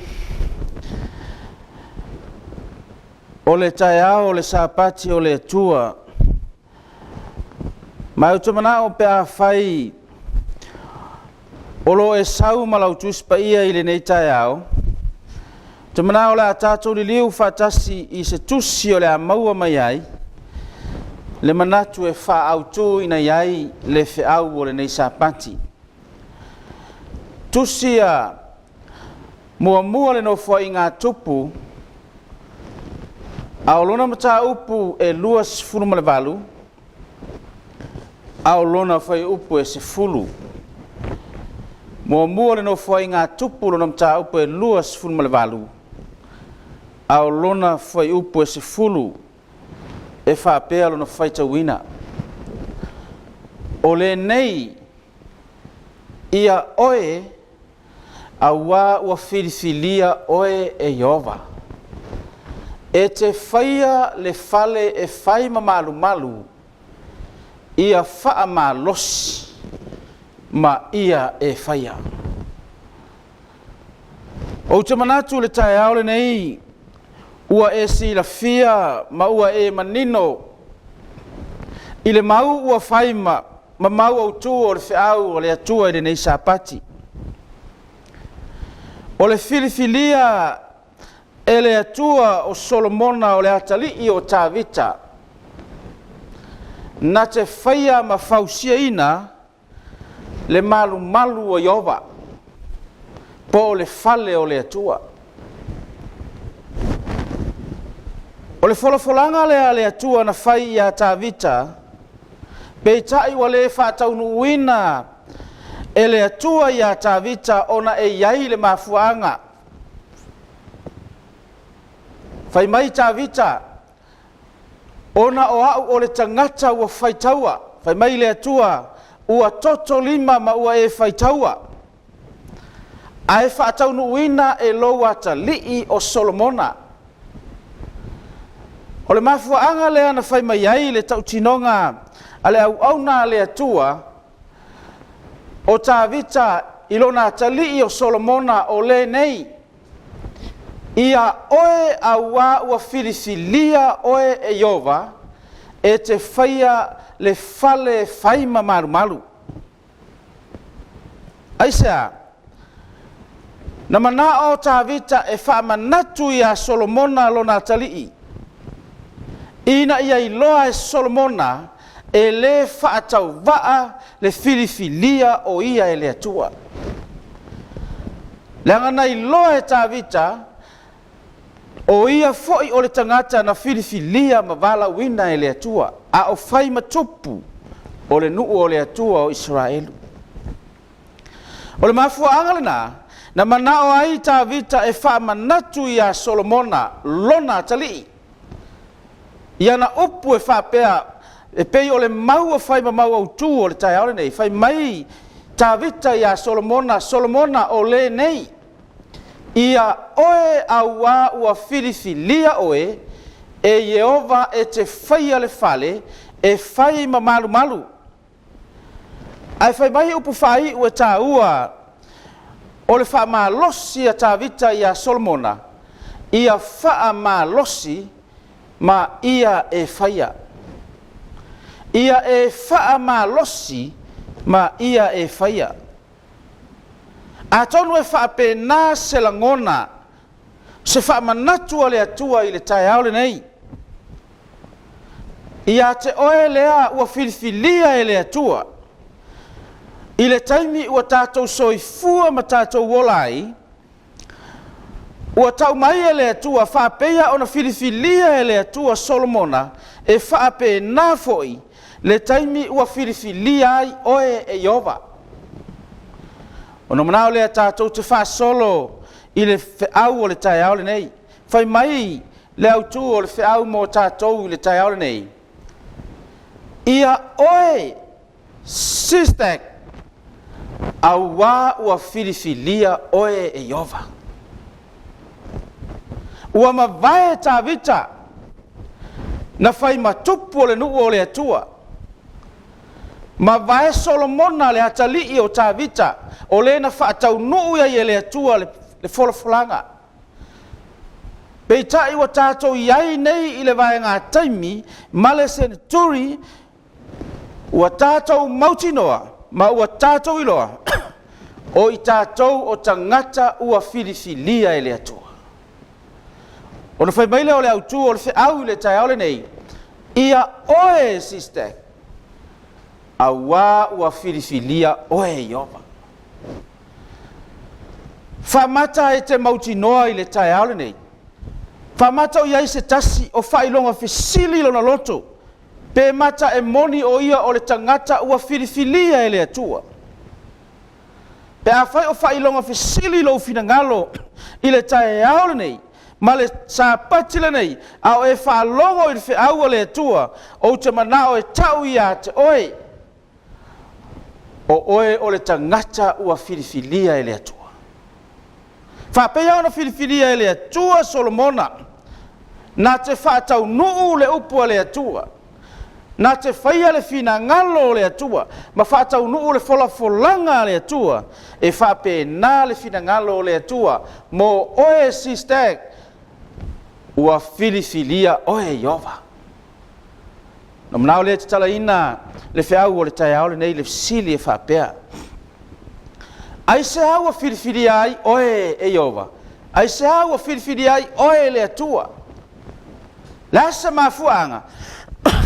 o le taiao o le sapati o le atua, mai o te manao pe a whai o lo e sau malau tuspa ia i le nei taiao, te manao le a tātou li liu whatasi i se tusi o le a maua mai ai, le manatu e wha autu ina iai le whiau o le nei sapati. Tusia mua le no fo i ngā tupu, a o lona mata upu e luas fulu ma le valu, a o lona fai upu e se fulu. Mua le no fo i ngā tupu lona mata upu e luas fulu ma le valu, a o lona fai upu e se fulu, e whapea lona fai tauina. O le nei, ia oe, a wā ua whiriwhilia oe e Iova. E te whaia le whale e whai mamalu malu, ia wha ma losi, ma ia e whaia. O te manatu le tae aole nei, ua e si la fia, ma ua e manino, i le mau ua whai ma mau au tu o le whiau o le atua i le nei sapati. O le filifilia e le atua o Solomona o le atalii o Tāvita, na te whaia ma whausia ina le malu malu o Iova, po o le whale o le atua. O le wholafolanga le atua na whai i a Tāvita, pe tai wa le whātaunu uina e le atua i a Tāvita ona e iai le mafuanga. Whai mai Tāvita, ona o au o le tangata ua whaitaua. Whai mai le atua, ua toto lima ma ua e whaitaua. A e whaataunu uina e lo ata lii o Solomona. O le mafuanga le ana whai mai ai le tautinonga, a le au na le atua, o Tāvita ilona talii o Solomona o le nei, ia oe a wā ua whirifilia oe e Iova, e te whaia le whale whaima maru maru. Aisea, na mana o Tāvita e whaamanatu i a Solomona lona talii, ina ia iloa e Solomona, e le whaatau waa le filifilia o ia e le atua. Le angana i loa e Tāvita, o ia foi o le tangata na filifilia ma wala wina e le atua, a o whai matupu o le nuu o le atua o Israelu. O le mafua angalena, na manao ai Tāvita e wha manatu i a Solomona lona talii. Ia na upu e wha pea, e pei o le maua whai ma maua utu o le tai aole nei, whai mai Tāvita i a Solomona o le nei. Ia oe a wā ua filifilia oe, e Iova e te whaia le whale, e whai ma malu malu. Ai whai mai upu whai ua tā ua, o le wha ma losi a Tāvita i a Solomona, ia wha ma losi, ma ia e whaia. Ia e wha ma losi, ma ia e whaia. A tonu e wha pēnā se langona, se wha manatua le atua i le tai aole nei. Ia te oe lea ua filifilia e le atua. I le taimi ua tātou soifua ma tātou wolai, ua tau mai e le atua wha peia ona filifilia e le atua Solomona, e wha pēnā foi, le taimi ua filifilia ai oe e Iova. Ono manao lea tātou te wha solo i le whiau o le tai aole nei. Whai mai le autu o le whiau mo tātou i le tai aole nei. Ia oe sistek au wā ua filifilia oe e Iova. Ua mawai Tāvita na whai matupu o le nuu o le atua. Ma vae Solomona le atali o tavita o le na whaatau nuu ia le atua le wholawholanga. Pei tai wa tātou iai nei I le vae ngā taimi ma le senaturi ua tātou mautinoa ma ua tātou iloa o I tātou o tangata ua filifilia le atua. O na whai maile o le autu o le whiau I le tai au le nei ia oe sister a wā ua filifilia oe Iova. Whamata e te mautinoa I le tai au le nei. Whamata o iai se tasi o whailonga fisili lo na loto. Pe mata e moni o ia o le tangata ua filifilia le atua. Pe a whai o whailonga fisili lo finangalo I le tai au le nei. Ma le sa patila nei a o e whalongo I le whiau o le atua o te manao e tau ia te oe. O oe o le tangata ua filifilia le atua. Whapea ona filifilia le atua Solomona. Na te whaatau nuu le upua le atua. Na te whaia le fina ngalo le atua. Ma whaatau nuu le wholafolanga le atua. E whape na le fina ngalo le atua. Mo oe sisteg. Ua filifilia oe Iova. Na manao le te tala ina le whiau o le tai au le nei le sili e whapea. Ai se haua filifilia ai oe e Iova. Ai se haua filifilia ai oe le atua. Lasa mafuanga.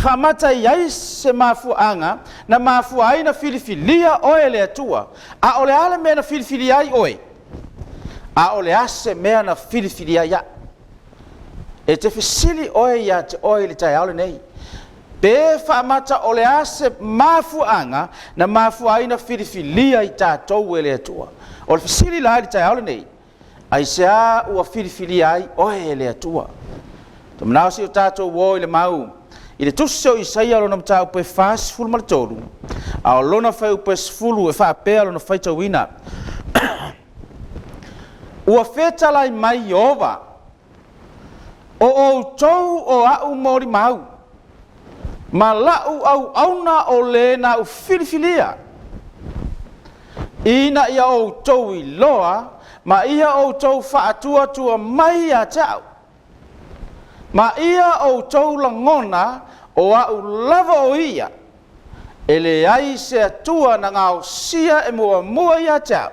Whamata iai se mafuanga na mafua na filifilia oe le atua. A ole ale mea na filifilia ai oe. A ole ase mea na filifilia ia. E te fisili oe ia te oe le tai au le nei. Pe whamata ole ase mafuanga na mafua na filifilia I tātou e le atua. O le fisili lai le tai au le nei. Ai se a ua filifilia ai oe le atua. Ta manao si o tātou wo I le mau. I le tusi o Isaia lona mta upe fas fulu malatoru. A o lona fai upe sfulu e whaapea lona fai tauina. Ua feta lai mai Iova. O tou o au mori mau. Ma lau au auna o le na u filifilia. Ina ia o tou I loa. Ma ia o tou whaatua tua mai a tau. Ma ia o tou langona o au lava o ia. E le ai se atua na ngau sia e mua ia tau.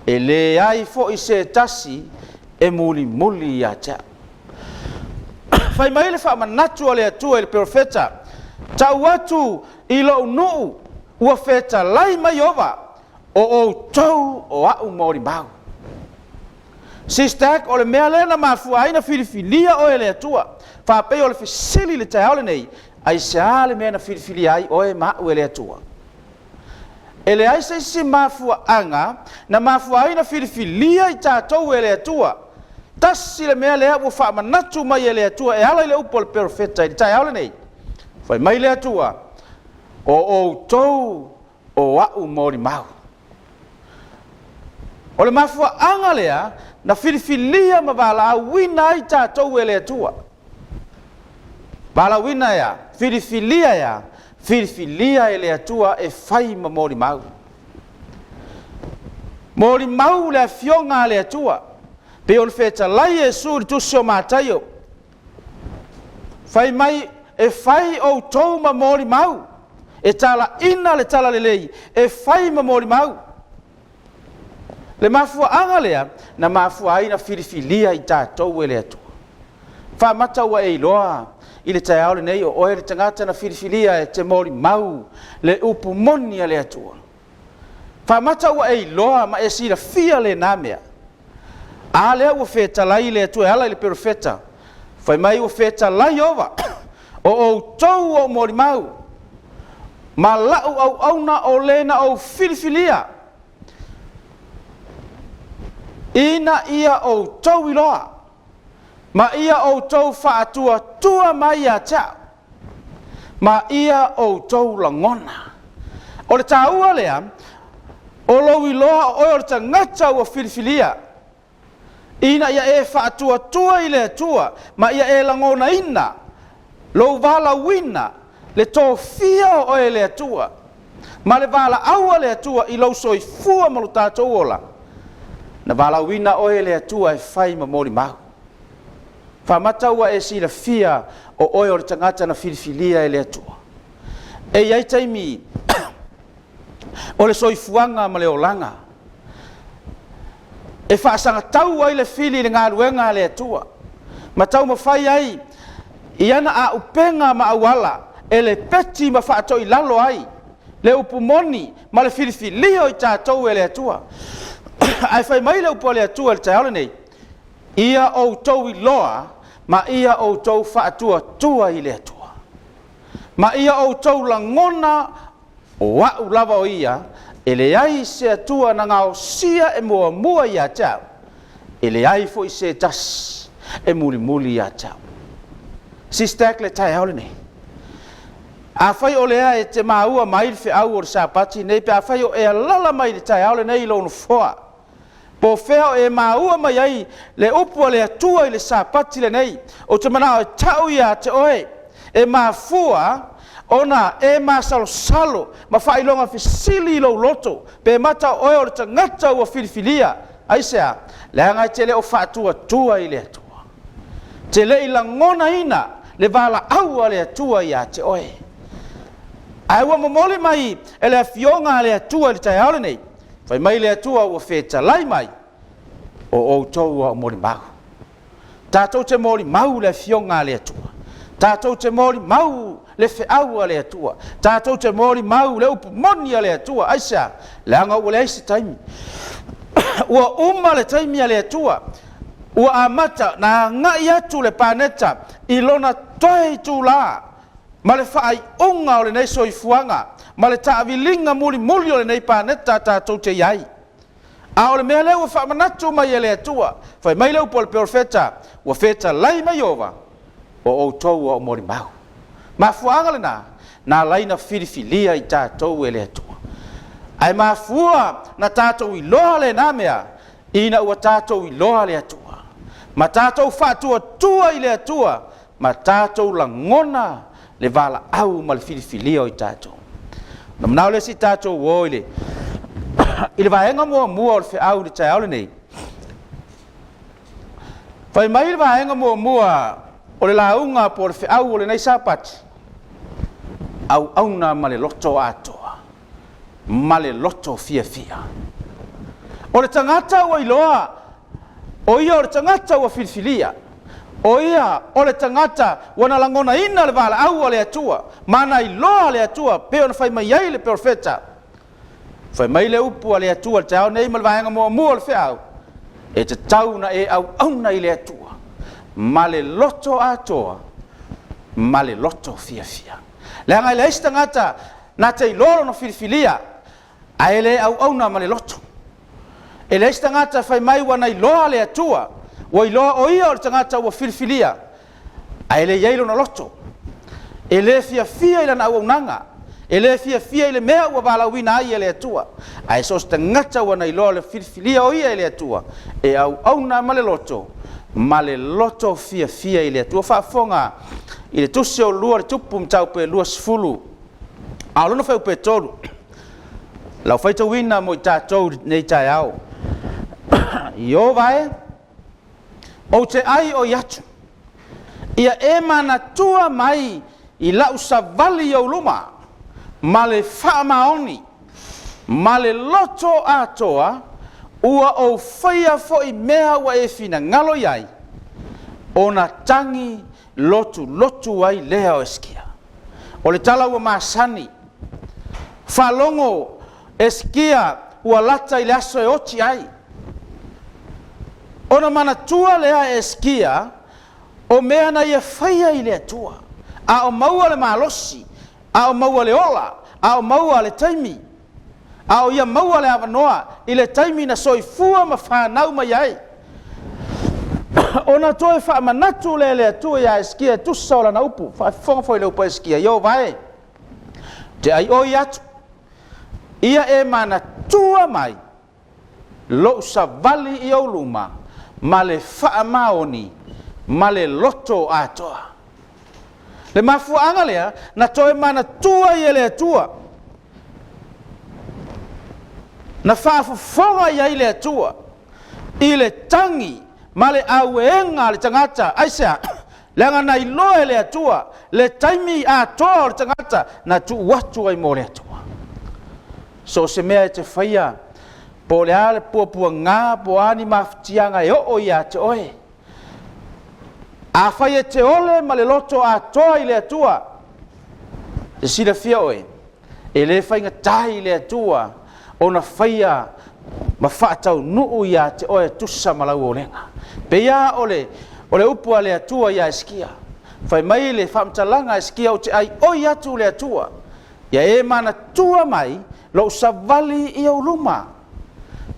E le ai fo I se tasi e muli ia tau. Fai mai le whaamanatu o le atua I le profeta. Tau atu I lo nuu ua feta lai mai Iova. O tou o au mori mau. Sistak o le mea lena mafua aina filifilia o le atua. Whapei o le fisili le tai au le nei. Ai se a le mea na filifilia ai o mau le atua. E le ai se si mafua anga na mafua aina filifilia I tātou le atua. Tasi le mea lea ua whaamanatu mai le atua e ala I le upo le profeta I le tai au le nei. Whai mai le atua. O tou o au mori mau. O le mafua anga lea na filifilia ma wala wina I tātou e le atua. Wala wina ya, filifilia ya, filifilia e le atua e whai ma mori mau. Mori mau le fionga le atua. Pe on feta lai e suri tusio mātaio. Whai mai e whai o tou ma mori mau. E tala ina le tala le lei. E whai ma mori mau. Le mafua anga lea, na mafua aina filifilia I tātou e le atua. Whamata ua e iloa, I le tai au le nei o oe le tangata na filifilia e te mori mau, le upu moni a le atua. Whamata ua e iloa ma e sira fia le namea. A lea ua feta lai le atua e ala I le profeta. Whai mai ua feta lai ova, o tou o mori mau. Ma lau au auna o lena o filifilia. Ina ia o tou iloa. Ma ia o tou whaatua tua mai a tau. Ma ia o tou langona. O le tāua lea, o lou iloa o oe o le tangata ua filifilia. Ina ia e whaatua tua I le atua. Ma ia e langona ina. Lou vala wina. Le tō fia o oe le atua. ma le vala aua le atua i lau soifua ma lo tātou ola. Na vala wina oe le atua e whai ma mori mahu. Whamataua e sila fia o oe o le tangata na filifilia e le atua. E iai taimi o le soifuanga ma le olanga. E whaasanga tau ai le fili le ngā ruenga le atua. Ma tau ma whai ai i ana a upenga ma awala e le peti ma whaato i lalo ai. Le upumoni ma le filifilia o i tātou e le atua. Ai whai mai le upo le atua le taole nei. Ia o tau i loa ma ia o tau whaatua tua i le atua. Ma ia o tau langona o wau lava o ia, e le ai se atua na ngao sia e mua mua i a tau. E le ai fo i se tas e muli muli i a tau. Sistek le tai haole nei. A whai o lea e te maua mai le whi au o le sāpati nei, pe a whai o e alala mai le tai haole nei lo no foa. Po whea o e maua mai ai le upua le atua i le sāpati le nei, o te manao e tau i a te oe, e mafua ona e masalo salo ma failonga fisili lo loto pe mata oe o te ngata ua filifilia aisea le anga te le o fatua tua i le atua te le i langona ina le vala aua le atua i a te oe ai ua momole mai e le fionga le atua le tai aole nei fai mai le atua ua feta lai mai o tau o mori mau tātou te mori mau le fionga le atua tātou te mori mau le feaua le atua. Tātou te mori mau le upu moni le atua. Aisa, le anga ua le aisi taimi. Ua uma le taimi le atua. Ua amata na ngai atu le paneta i lona toi tu la. Ma le whaai unga o le nei soifuanga. Ma le taavilinga muli muli o le nei paneta tātou te iai. A o le mea leo wha manatu mai le atua. Whai mai leo po le profeta. Ua feta lai mai ova. O tau o mori mau. Ma fuanga le na laina filifilia i tātou e le atua. Ai ma fua na tātou i loa le nā mea, ina ua tātou i loa le atua. Ma tātou whātua tua i le atua, ma tātou langona le vala au ma le filifilia o i tātou. Na manau le si tātou o i le vaenga mua o le whiau le tai aole nei. Whai mai le vaenga mua o le launga po le whiau o le nei sāpati. Au auna ma le loto atoa, ma le loto fia fia. O le tangata ua iloa, o ia o le tangata ua filifilia, o ia o le tangata wana langona ina le vala au le atua, mana iloa le atua, peo na fai mai ai le profeta. Fai mai le upu le atua, le tau nei ma le vaenga mua le whiau, e te tau na e au auna i le atua, ma le loto atoa, ma le loto fia fia. Le anga le eista ngata na te ilolo no filifilia a ele au auna ma le loto. E le eista ngata fai mai wana iloa le atua wa iloa o ia o le tangata ua filifilia a ele yeilo na loto. E le fia fia ila na au aunanga. E le fia fia ile mea ua vala wina ai ele atua. A e sos tangata wana iloa le filifilia o ia ele atua. E au auna ma le loto fia fia ile atua whaafonga i le tusi o lua le tupu mtau pe lua sifulu. A luna whai pe toru. Lau whai tawina mo i tātou nei tai au. I o vai, o te ai o iatu. Ia e mana tua mai i lau sa vali o luma. Ma le whaamaoni. Ma le loto atoa. Ua o whaia fo i mea wa e fina ngalo iai. O na tangi lotu ai lea o eskia. O le tala ua maasani. Whalongo eskia ua lata i le aso e oti ai. O na mana tua lea eskia o mea na ia whaia i lea tua. A o maua le malosi. A o maua le ola. A o maua le taimi. A o ia maua le avanoa i le taimi na soifua ma whanau mai ai. Ona toe wha manatu le atua ia eskia tusa o lana upu. Whafonga foi le upu eskia. Io vai. Te ai oi atu. Ia e mana tua mai. Lo sa vali i o luma. Ma le wha maoni. Ma le loto atoa. Le mafuanga lea na toe mana tua i le atua. na whaafofonga ia i le atua, i le tangi, ma le auenga le tangata, aisea, leanga na iloe le atua, le taimi a toa le tangata, na tu watu ai mo le atua. So se mea e te whaia, po le ale pua ngā, po ani mawhitianga e o ia te oe. A whaia te ole ma le loto a toa i le atua, te sila fia oe, e le whainga tai le atua, o na whaia ma whaatau nuu ia te oe tusa malau o lenga. Pe ia ole upua le atua ia eskia. Whai mai le whamtalanga eskia o te ai oi atu le atua. Ia e mana tua mai lo savali i au luma.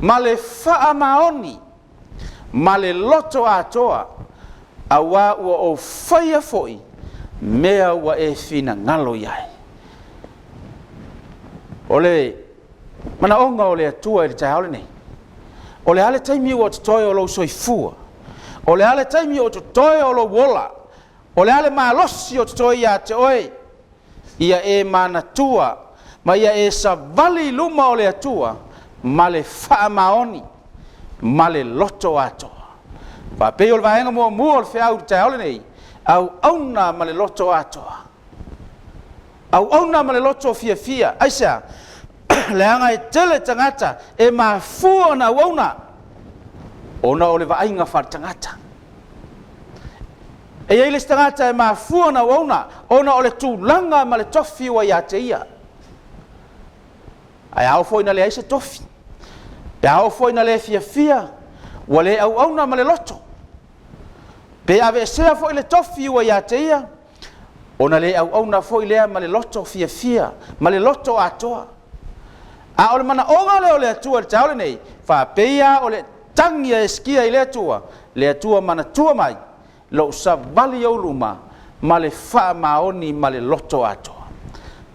Ma le wha maoni. Ma le loto atoa. A wā ua o whaia foi. Mea ua e whina ngalo iai. Ole mana onga o le atua i le tai haole nei. O le ale taimi o te toi o lo soifua. O le ale taimi o te toi o lo wola. O le ale malosi o te toi ia te oe. Ia e mana tua. Ma ia e sa vali luma o le atua. Ma le wha maoni. Ma le loto atoa. Pa pei o le vaenga mua o le whiau te tai haole nei. Au auna ma le loto atoa. Au auna ma le loto fia. Aisea. Leanga e tele tangata e mafua na wauna ona o le vainga whar tangata e eile tangata e mafua na wauna ona o le tūlanga ma le tofi wa ia te ia ai au foi na le aise tofi pe au foi na le fia wa le au auna ma le loto pe ave sea foi le tofi wa ia te ia ona le au auna foi lea ma le loto fia ma le loto atoa. A ole mana onga le ole atua le taole nei, wha peia ole tangia e skia i le atua mana tua mai, lo sa vali au luma, ma le wha maoni ma le loto atoa.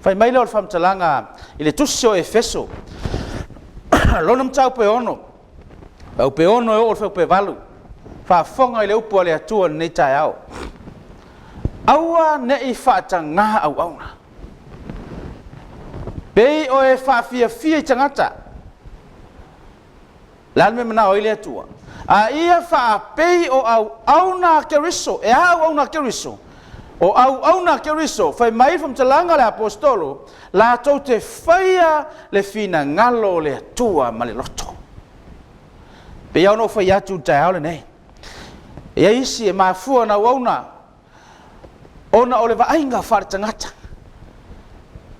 Whai mai le ole whamtalanga i le tusio e feso, lonam tau pe ono, au pe ono e ole pe valu, wha fonga i le upua le atua nei tai au. Aua ne i whaatanga au auna. Pei o e whaafia i tangata. Lalme mana o ile atua. A ia whaapei o au auna keriso. E au auna keriso. O au auna keriso. Whai mai whamtalanga le apostolo. La tau te whaia le whina ngalo le atua ma le loto. Pei au no whai atu tai haole nei. Ia isi e mafua na wauna. Ona o le vainga whare tangata.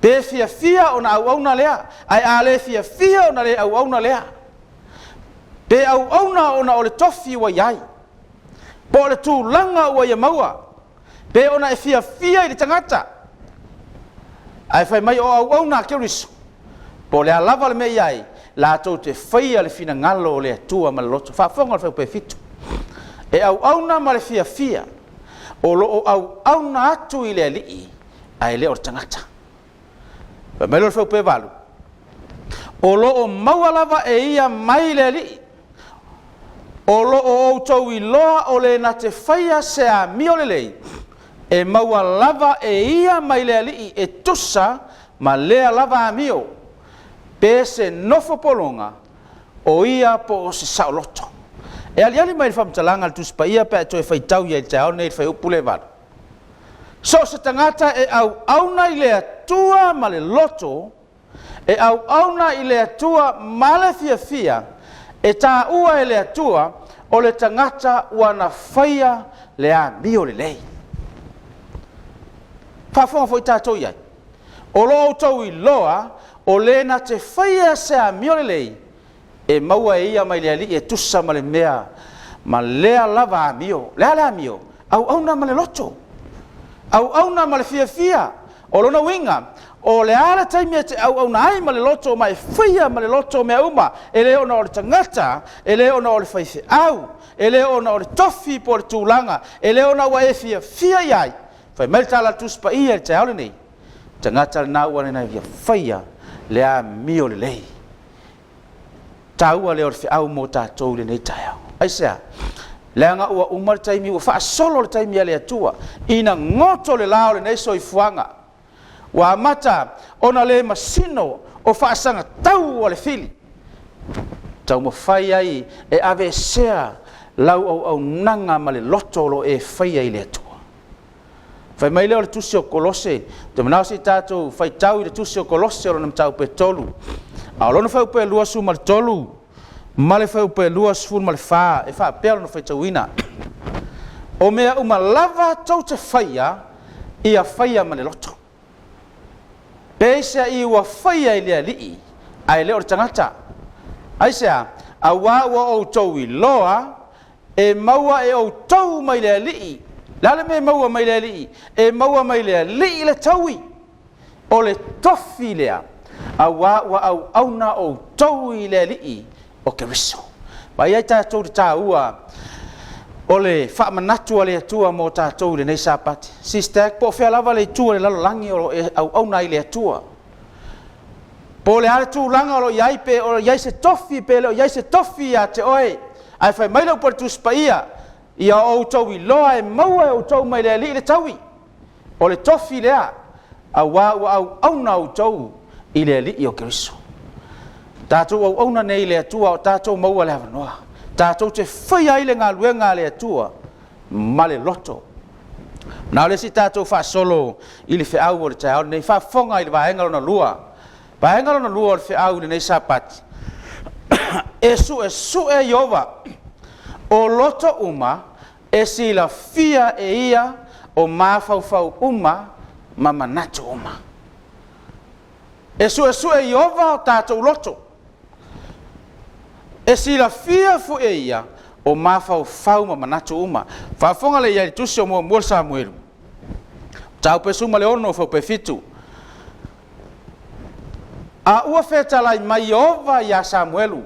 Pe fia ona au auna lea. Ai ale fia ona le au auna lea. Pe au auna ona o le tofi wa iai. Po le tūlanga wa ia maua. Pe ona e fia i le tangata. Ai whai mai o au auna ke riso. Po le alava le me iai. La tau te whaia le fina ngalo o le atua ma le loto. Whaafonga le whau pe fitu. E au auna ma le fia. O lo au auna atu i le alii. Ai le o tangata. Pa melo fau pe valu. O lo o maua lava e ia mai le li. O lo o tau i loa o le na te whaia se a mio le lei. E maua lava e ia mai le li e tusa ma lea lava a mio. Pe se nofo polonga o ia po o se saoloto. E ali mai le whamtalanga le tuspa ia pe to e whaitau ia i te au nei le whai upu le valu. So se tangata e au auna i le atua ma le loto, e au auna i le atua ma le fia, e tā ua e le atua o le tangata wana whaia le a mio le lei. Whaafonga fo i tātou iai. O lo tau i loa, o le na te whaia se a mio le lei, e maua e ia mai le ali e tusa ma le mea, ma lea lava a mio, lea mio, au auna ma le loto. Au auna ma le fia, o lona winga, o le ala taimi te au auna ai ma le loto ma e whaia ma le loto mea uma, e le ona o le tangata, e le ona o le whaife au, e le ona o le tofi po le tūlanga, e le ona wa e fia iai, whai melta la tuspa ia le te haole nei, tangata le nā ua nei via whaia le a mio le lei. Tā ua le o le whiau mo tātou le nei tai au. Aisea, leanga ua umar taimi ua wha solo le taimi ale atua ina ngoto le lao le nei soifuanga wa mata ona le masino o wha sanga tau o le fili tau mo fai ai e ave sea lau au nanga ma le loto lo e fai ai le atua. Fai mai leo le tusi o Kolose, te manao si tātou fai tau i le tusi o Kolose o lona mtau pe tolu. A lona fai upe lua su ma le tolu, ma le fai upe lua su ma le faa, e faa pēr lona fai tau ina. O mea uma lava tau te faia, ia faia ma le loto. Pēsea i ua faia i lea lii, ai leo le tangata. Aisea, a wā ua o tau i loa, e maua e o tau mai lea lii, lale me maua mai lea lii, e maua mai lea lii le taui, o le tofi lea, a wā ua au auna o tau i lea lii, o ke riso. Pai ai tātou te tā ua, o le whaamanatu a le atua mō tātou le nei sāpati. Sistek, po whea lava le tua le lalolangi o e au auna i le atua. Po le ale tū langa o lo iai pe, o lo iai se tofi pe, o iai se tofi a te oe. Ai whai mai lau pari tūspa ia o tau i loa e maua e o tau mai lea li le taui. O le tofi lea, a wā ua au auna o tau i lea li i o keriso. Tātou au auna nei le atua o tātou maua le havanoa. Tātou te whai aile ngā luenga le atua, ma le loto. Nā le si tātou wha solo i le whiau o le tai au, nei wha whonga i le wahenga lona lua. Wahenga lona lua o le whiau le nei sapati. E su e Iova, o loto uma, e si la fia e ia, o mawhau uma, ma manatu uma. E su e Iova o tātou loto. E si la fia fu e ia, o mawhau ma manatu uma. Whafonga le iai tusi o mua Samuelu. Tau pe suma le ono fau pe fitu. A ua whetalai mai Iova ia Samuelu.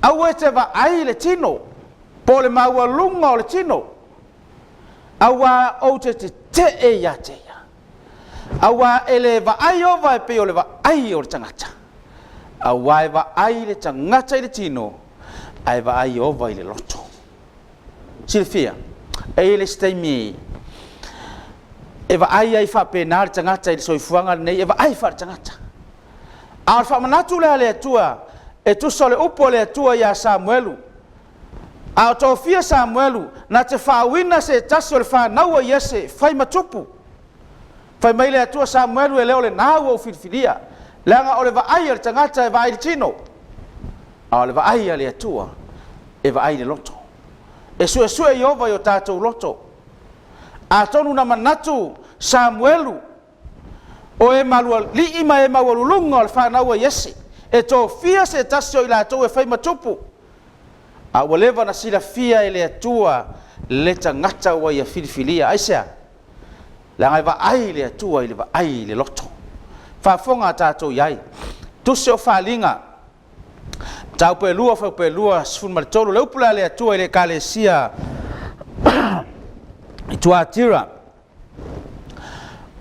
A ua te wa ai le tino, po le maua lunga o le tino. A ua o te e ia te ia. A ua e le wa ai Iova e pe o le wa ai o le tangata. A ua e wa ai le tangata i le tino, a e wa ai Iova i le loto. Silfia, e le steimi, e wa ai wha pēnā le tangata i le soifuanga nei, e wa ai wha le tangata. A wha manatu lea le atua, e tuso le upo le atua ia Samuelu. A o tōwhia Samuelu, na te whāwina se tasi o le whānaua iese, whai matupu. Whai mai le atua Samuelu e leo le nāua o whiriwhiria. Leanga o le vaai le tangata e vaai le tino. A o le vaai le atua, e vaai le loto. E sue Iova i o tātou loto. A tonu na manatu Samuelu, o e malua li ima e mawalulunga o le whānaua iese. E tō fia se tasio i la tō e whai matupu. A walewa na sila fia e le atua le tangata wa ia whiriwhiria. Aisea, la ngai wa ai le atua i le wa ai le loto. Whafonga tātou iai. Tusi o whalinga. Tau pe lua, whau pe lua, sifun maritolo. Le upula le atua i le kalesia i Tuatira.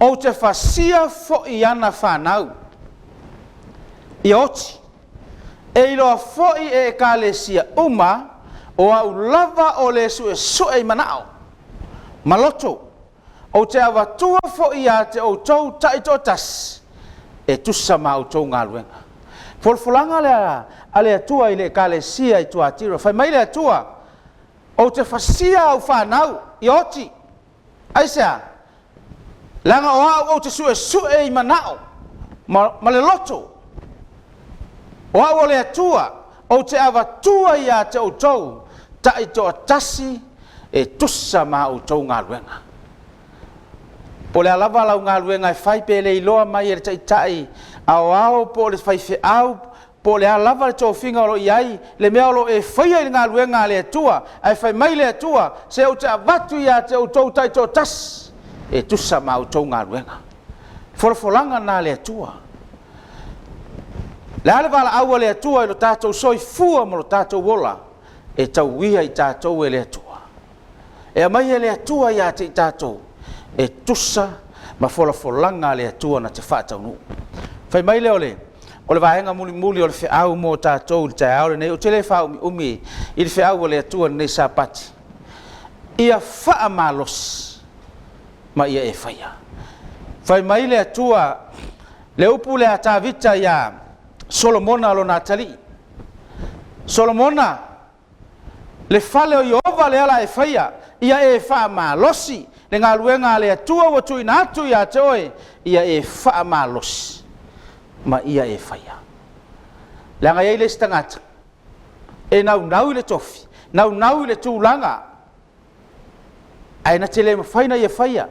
O te whasia fo i ana whanau. I oti, e iloa foi e kalesia uma, o au lava o le su e manao. Maloto, o te awatua foi a te o tau taito tas, e tusa ma o tau ngā luenga. Folfolanga le atua i le kalesia i Tuatira, whai mai le atua, o te whasia au whanau, i oti, aisea, langa o au o te su e manao, ma le loto, o au le atua, o te awatua ia te o tau, ta i toa tasi, e tusa ma o tau ngā luenga. Po le alava lau ngā luenga e whai pe le iloa mai e le tai, ao po le whai whi au, po le alava le tō whinga o lo iai, le mea o lo e whaia i ngā luenga le atua, ai whai mai le atua, se o te awatu ia te o tau tai toa tasi, e tusa ma o tau ngā luenga. Whorfolanga nā le atua. Le ale wala aua le atua e lo tātou soi fua mo lo tātou wola e tau wia i tātou e le atua. E a mai e le atua i ate i tātou e tusa ma wholafolanga le atua na te whātau nu. Whai mai le o le vahenga muli o le whiau mo tātou le tai aore nei o te le whau umi i le whiau o le atua nei sāpati. Ia wha malos ma ia e whaia. Whai mai le atua le upu le atavita ia Solomona lo Natali, Solomona le fale o Yehova le ala e faia ia e fa malosi le ngaluenga le atua wa tu ina atu ia te oe ia e fa malosi ma ia e faia le nga ile stangata e nau le tofi nau le tūlanga ai na tele mafaina ia faia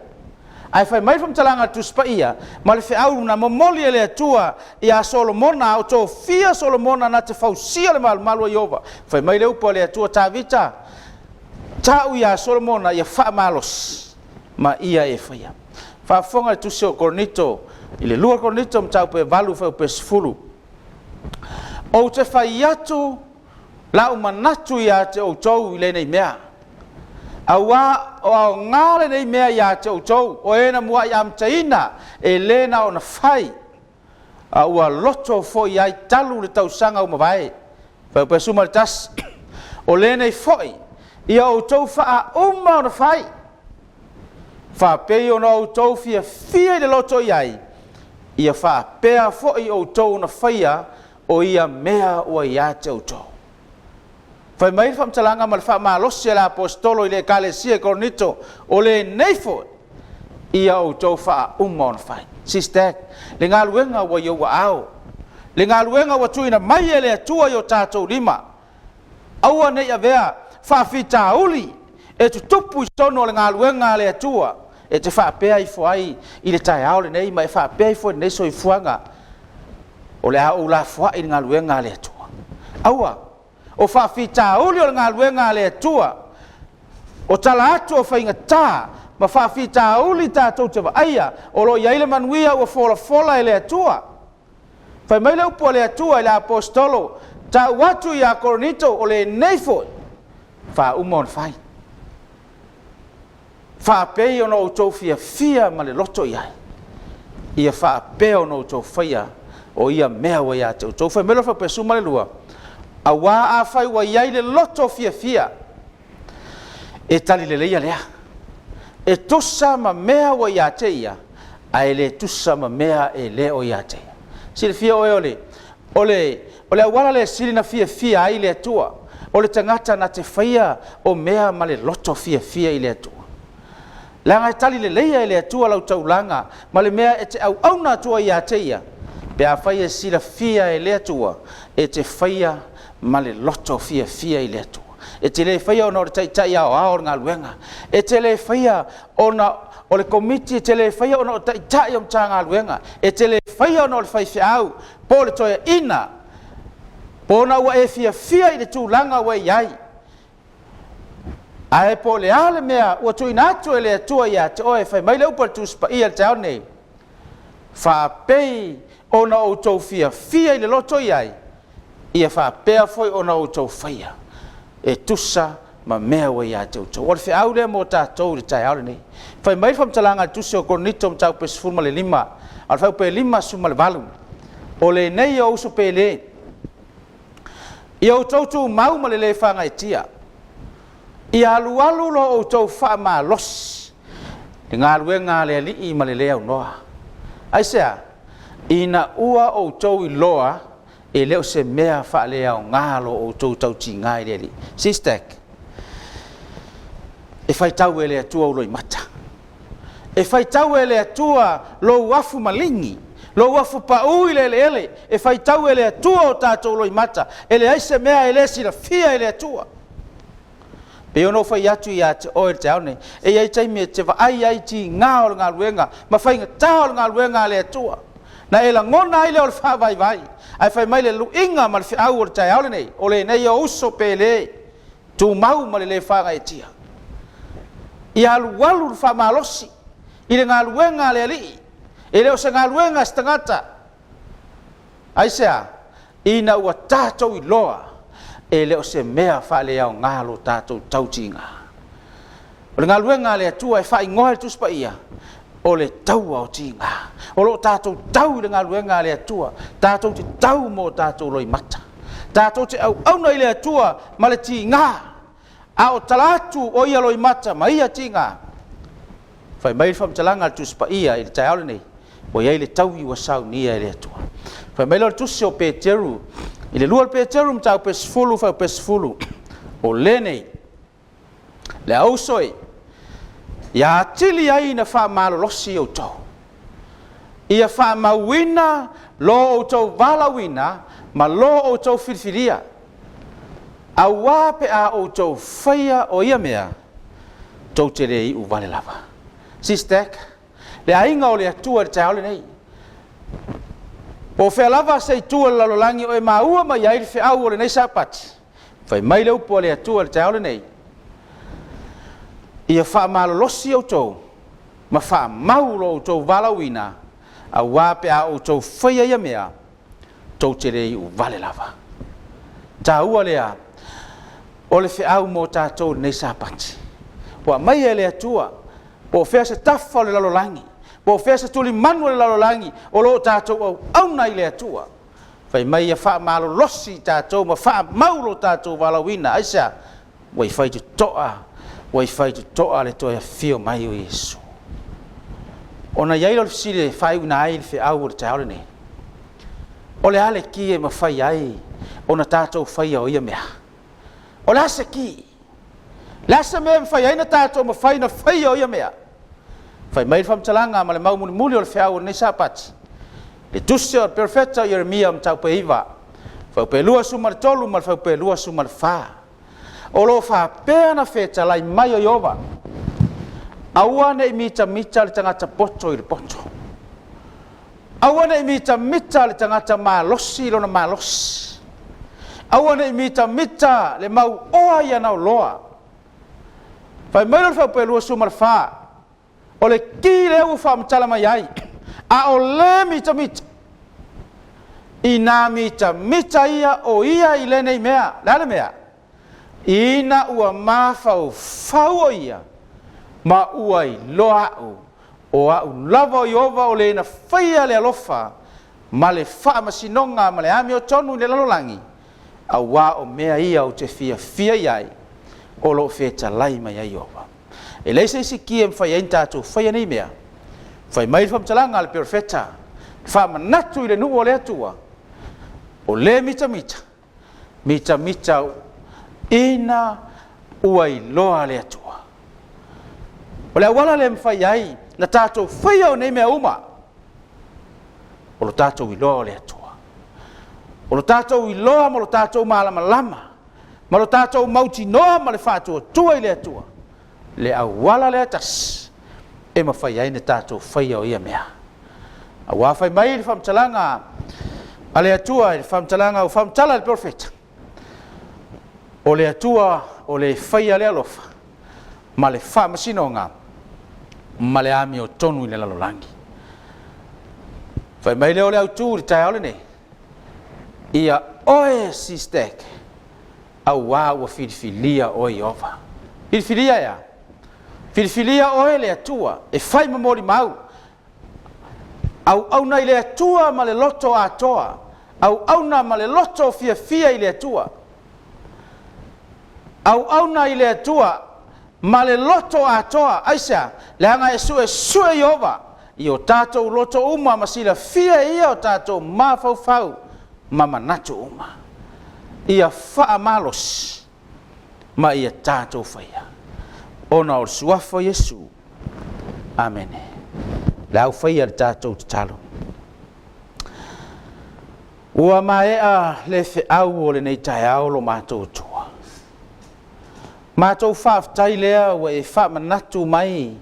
ai fai mai fam talanga tu spaia ma le feau na momoli le atua ia Solomona o to fia Solomona na te fausia le malu Yehova fai mai le upo le atua tavita tau ia Solomona ia fa malos ma ia e faia fa fonga tu se Korinto ile lua Korinto mtau pe valu fa pe sfulu o te fai atu la umanatu ia te o tau ile nei mea awa o ngale nei mea ia te o tau o ena mua ia mtaina e lena o na fai awa loto fo ia talu le tau sanga o mawai fa pe suma tas o lena i foi ia o tau fa uma o na fai fa pe o na o tau fia le loto iai ia fa pe foi o tau na faia o ia mea o ia te o tau fai mai fam talanga mal fa malosi la apostolo ile kalesia Korinto o le neifo ia o tau fa umon fai sister le ngaluenga wa yo wa ao le ngaluenga wa tuina mai ele atua yo tatou lima aua nei avea fa fita uli e tu tupu sono le ngaluenga le atua e te fa pe ai foi ile tai ao le nei mai fa pe ai foi nei so i fuanga o le au la foi i ngaluenga le atua aua o fa fita uli o ngaluenga le atua o tala atu o fainga ta ma fa fita uli tatou te aia o lo ia ile manuia o fola ele atua fa mai le upo le atua ile apostolo ta watu ia Korinto o le neifo fa umon fai fa pe o no to fia ma le loto ia fa pe o no to fia o ia mea wa ia to fa melo fa pe suma le lua awa a fai wa ia le loto fia e tali le leia lea e tusa ma mea wa ia te ia a ele tusa ma mea e le o ia te sile fia ole wala le sili na fia ai le atua o le tangata na te faia o mea ma le loto fia i le atua langa tali le leia i le atua lau taulanga ma le mea e te au na atua ia te ia pe a faia sila fia i le atua e te faia ma le loto fia i le atua e te le faia ona o le taitai ao ao ngā luenga e te le faia ona o le komiti e te le faia ona o taitai o mta ngā luenga e te le faia ona o le faifiau po le toia ina po na ua e fia i le tūlanga ua iai ae po le ale mea ua tuina atu e le atua ia te oe fai mai le upa le tūspa ia le te au nei fa pei ona o tau fia i le loto iai ia fa pea foi ona o tau faia e tusa ma mea ua ia te utau o le whiau lea mo tātou le tai au le nei fai mai fam talanga tusi o Korinto mtau pe sifurma le 5 al fai pe 5 suma le 8 o le nei o uso pe le ia o tau tu mau ma le whanga e tia ia alu lo o tau wha ma los le ngā luenga le ali i ma le lea unoa ai sea ina ua o tau i loa e leo se mea wha lea o ngā lo o tau ti ngā i le ali sistek e whai tau e le atua o loi mata e whai tau e le atua lo wafu malingi lo wafu pa ui ele e fai tau ele atua o tātou loi mata ele aise mea ele sila fia ele atua pe ono fai atu ia te oe te aune e iai taimi e te vai ai ti ngā o ngā luenga ma fai ngā o ngā luenga ele atua na e la ngona ile o le wha vai ai fai mai le luinga ma le whiau o le tai aule nei o le nei o uso pe le tu mau ma le whanga e tia i alu walu le wha malosi i le ngā luenga le alii e leo se ngā luenga stangata ai sea ina ua tātou i loa e leo se mea whaale au ngā lo tātou tautinga o le ngā luenga le atua e whai ngoa le tuspa ia o le taua o tinga o lo tātou tau le ngā luenga le atua tātou te tau mo tātou loi mata tātou te au na i le atua ma le tinga a o talatu o ia loi mata ma ia tinga whai mai whamtalanga le tuspa ia i le tai aule nei o iai le tau i wasau nia e le atua. Whai mai lor tusi o Peteru I le lua le Petero mtau pesfulu fa pesfulu. O lenei. Le ausoi. Ia tili ai na wha malolosi o tau. Ia wha mawina lo o tau valawina ma lo o tau whiriwhiria. A wape a o tau whaia o ia mea tau te rei u vale lava. Sistek, le ainga o le atua le taole nei. O whea lava sei tua le lalolangi o e maua mai ai le whiau o le nei sapati. Whai mai leu po le atua le taole nei. Ia wha malolosi o tau, ma wha maulo o tau valawina, a wape a o tau whaia ia mea tau te rei u vale lava. Tā ua lea, o le whiau mo tātou nei sapati. Wa mai e le atua, o whea se tafa o le lalolangi, o whea se tuli manu le lalolangi, o lo tātou au auna i le atua. Whai mai e wha malolosi tātou, ma wha maulo tātou valawina, aisa, wai whai tu toa, wai whai tu toa le toa whio mai o Yesu. Ona iailo le sire whai una ai le whiau o le taole nei. O le ale ki e ma whai ai, ona tātou whai o ia mea. O le asa ki, le asa mea mwhai ai na tātou ma whai na whai o ia mea. Whai mai le whamtalanga ma le mau muli muli o le whiau o nei sapati. Le tusi o le perfeta o Jeremia ma tau pe iwa. Whau pe lua suma le tolu ma le whau pe lua suma le wha. O lo wha pēa na wheta lai mai o Iova. Aua nei mita le tangata poto i le poto. Aua nei mita le tangata malosi lo na malosi. Aua nei mita le mau oa ia nao loa. Whai mai lo whau pe lua suma le wha. O le ki le u wha mtala mai ai. A o le mita. I nā mita ia o ia i le nei mea. Lale mea. Ina ua mafau fau o ia. Ma ua i loa o au lava o Iova o le na whaia le alofa. Ma le wha masinonga ma le ami o tonu i le lalolangi. A wā o mea ia o te fia iai. O lo wheta lai mai a Iova. E leisa isi kie mwhai ein tātou whaia nei mea. Whai mai whamtalanga le perfeta. Wha manatu i le nuu o le atua. O le mita. Mita ina ua i loa le atua. O le awala le mwhai ai na tātou whaia o nei mea uma. O lo tātou i loa o le atua. O lo tātou i loa ma lo tātou malama lama. Ma lo tātou mauti noa ma le whātua tua i le atua. Le awala le atas. E ma whai ai na tātou whaia o ia mea. A wawhai mai le whamtalanga a le atua i le whamtalanga o whamtala le profeta. O le atua o le whaia le alofa. Ma le whamasinonga. Ma le ami o tonu i le lalolangi. Whai mai leo le autu le tai ole nei. Ia oe sistek. Au wā ua whiriwhilia o Iova. Whiriwhilia ia. Whiriwhilia oe le atua. E whai mamori mau. Au nei le atua ma le loto atoa. Au na ma le loto fia i le atua. Au nei le atua ma le loto atoa. Aisa, le hanga e sue Iova. I o tātou loto uma ma sila fia ia o tātou mafau ma manatu uma. Ia wha malos ma ia tātou whaia. Ona o suafo Yesu. Amen. Lau whaia le tātou te talo. Ua maea le whiau o le nei tai au lo mātou tua. Mātou whaaftai lea ua e wha manatu mai.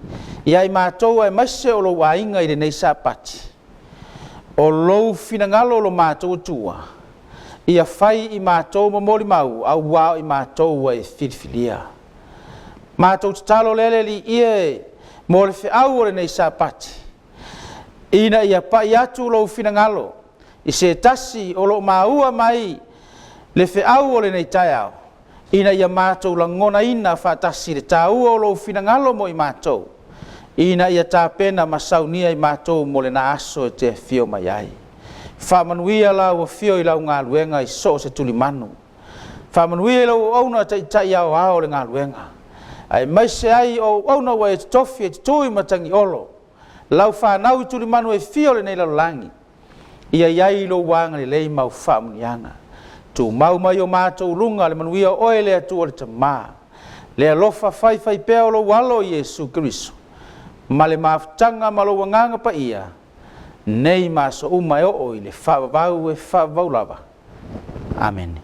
Iai mātou e maise o lo wainga i le nei sapati. O lou finangalo lo mātou tua. Ia whai i mātou mamori mau, au wao i mātou wa e whiriwhiria. Mātou te talo lele li ie, mo le whiau o le nei sapati. Ina ia pai atu lo finangalo, i se tasi o lo maua mai, le whiau o le nei taiao. Ina ia mātou la ngona ina whatasi le tau o lo finangalo mo i mātou. Ina ia tāpena masaunia i mātou mo le na aso e te whio mai ai. Whamanuia la ua whio i lau ngā luenga i so se tuli manu. Whamanuia i lau auna tai au ao le ngā luenga. Ai mai se ai o auna wa e tofi e tui matangi olo. Lau whanau i tuli manu e whio le nei lalolangi. Ia iai lo wanga le lei mau whamunianga. tu mau mai o mātou lunga le manuia oe le atua le tamā. Le alofa fai pea o lo walo Yesu Kristo. Ma le mafutanga ma lo wanganga pa ia. Nei maso umai o i le whaavau e whaavau lava. Amen.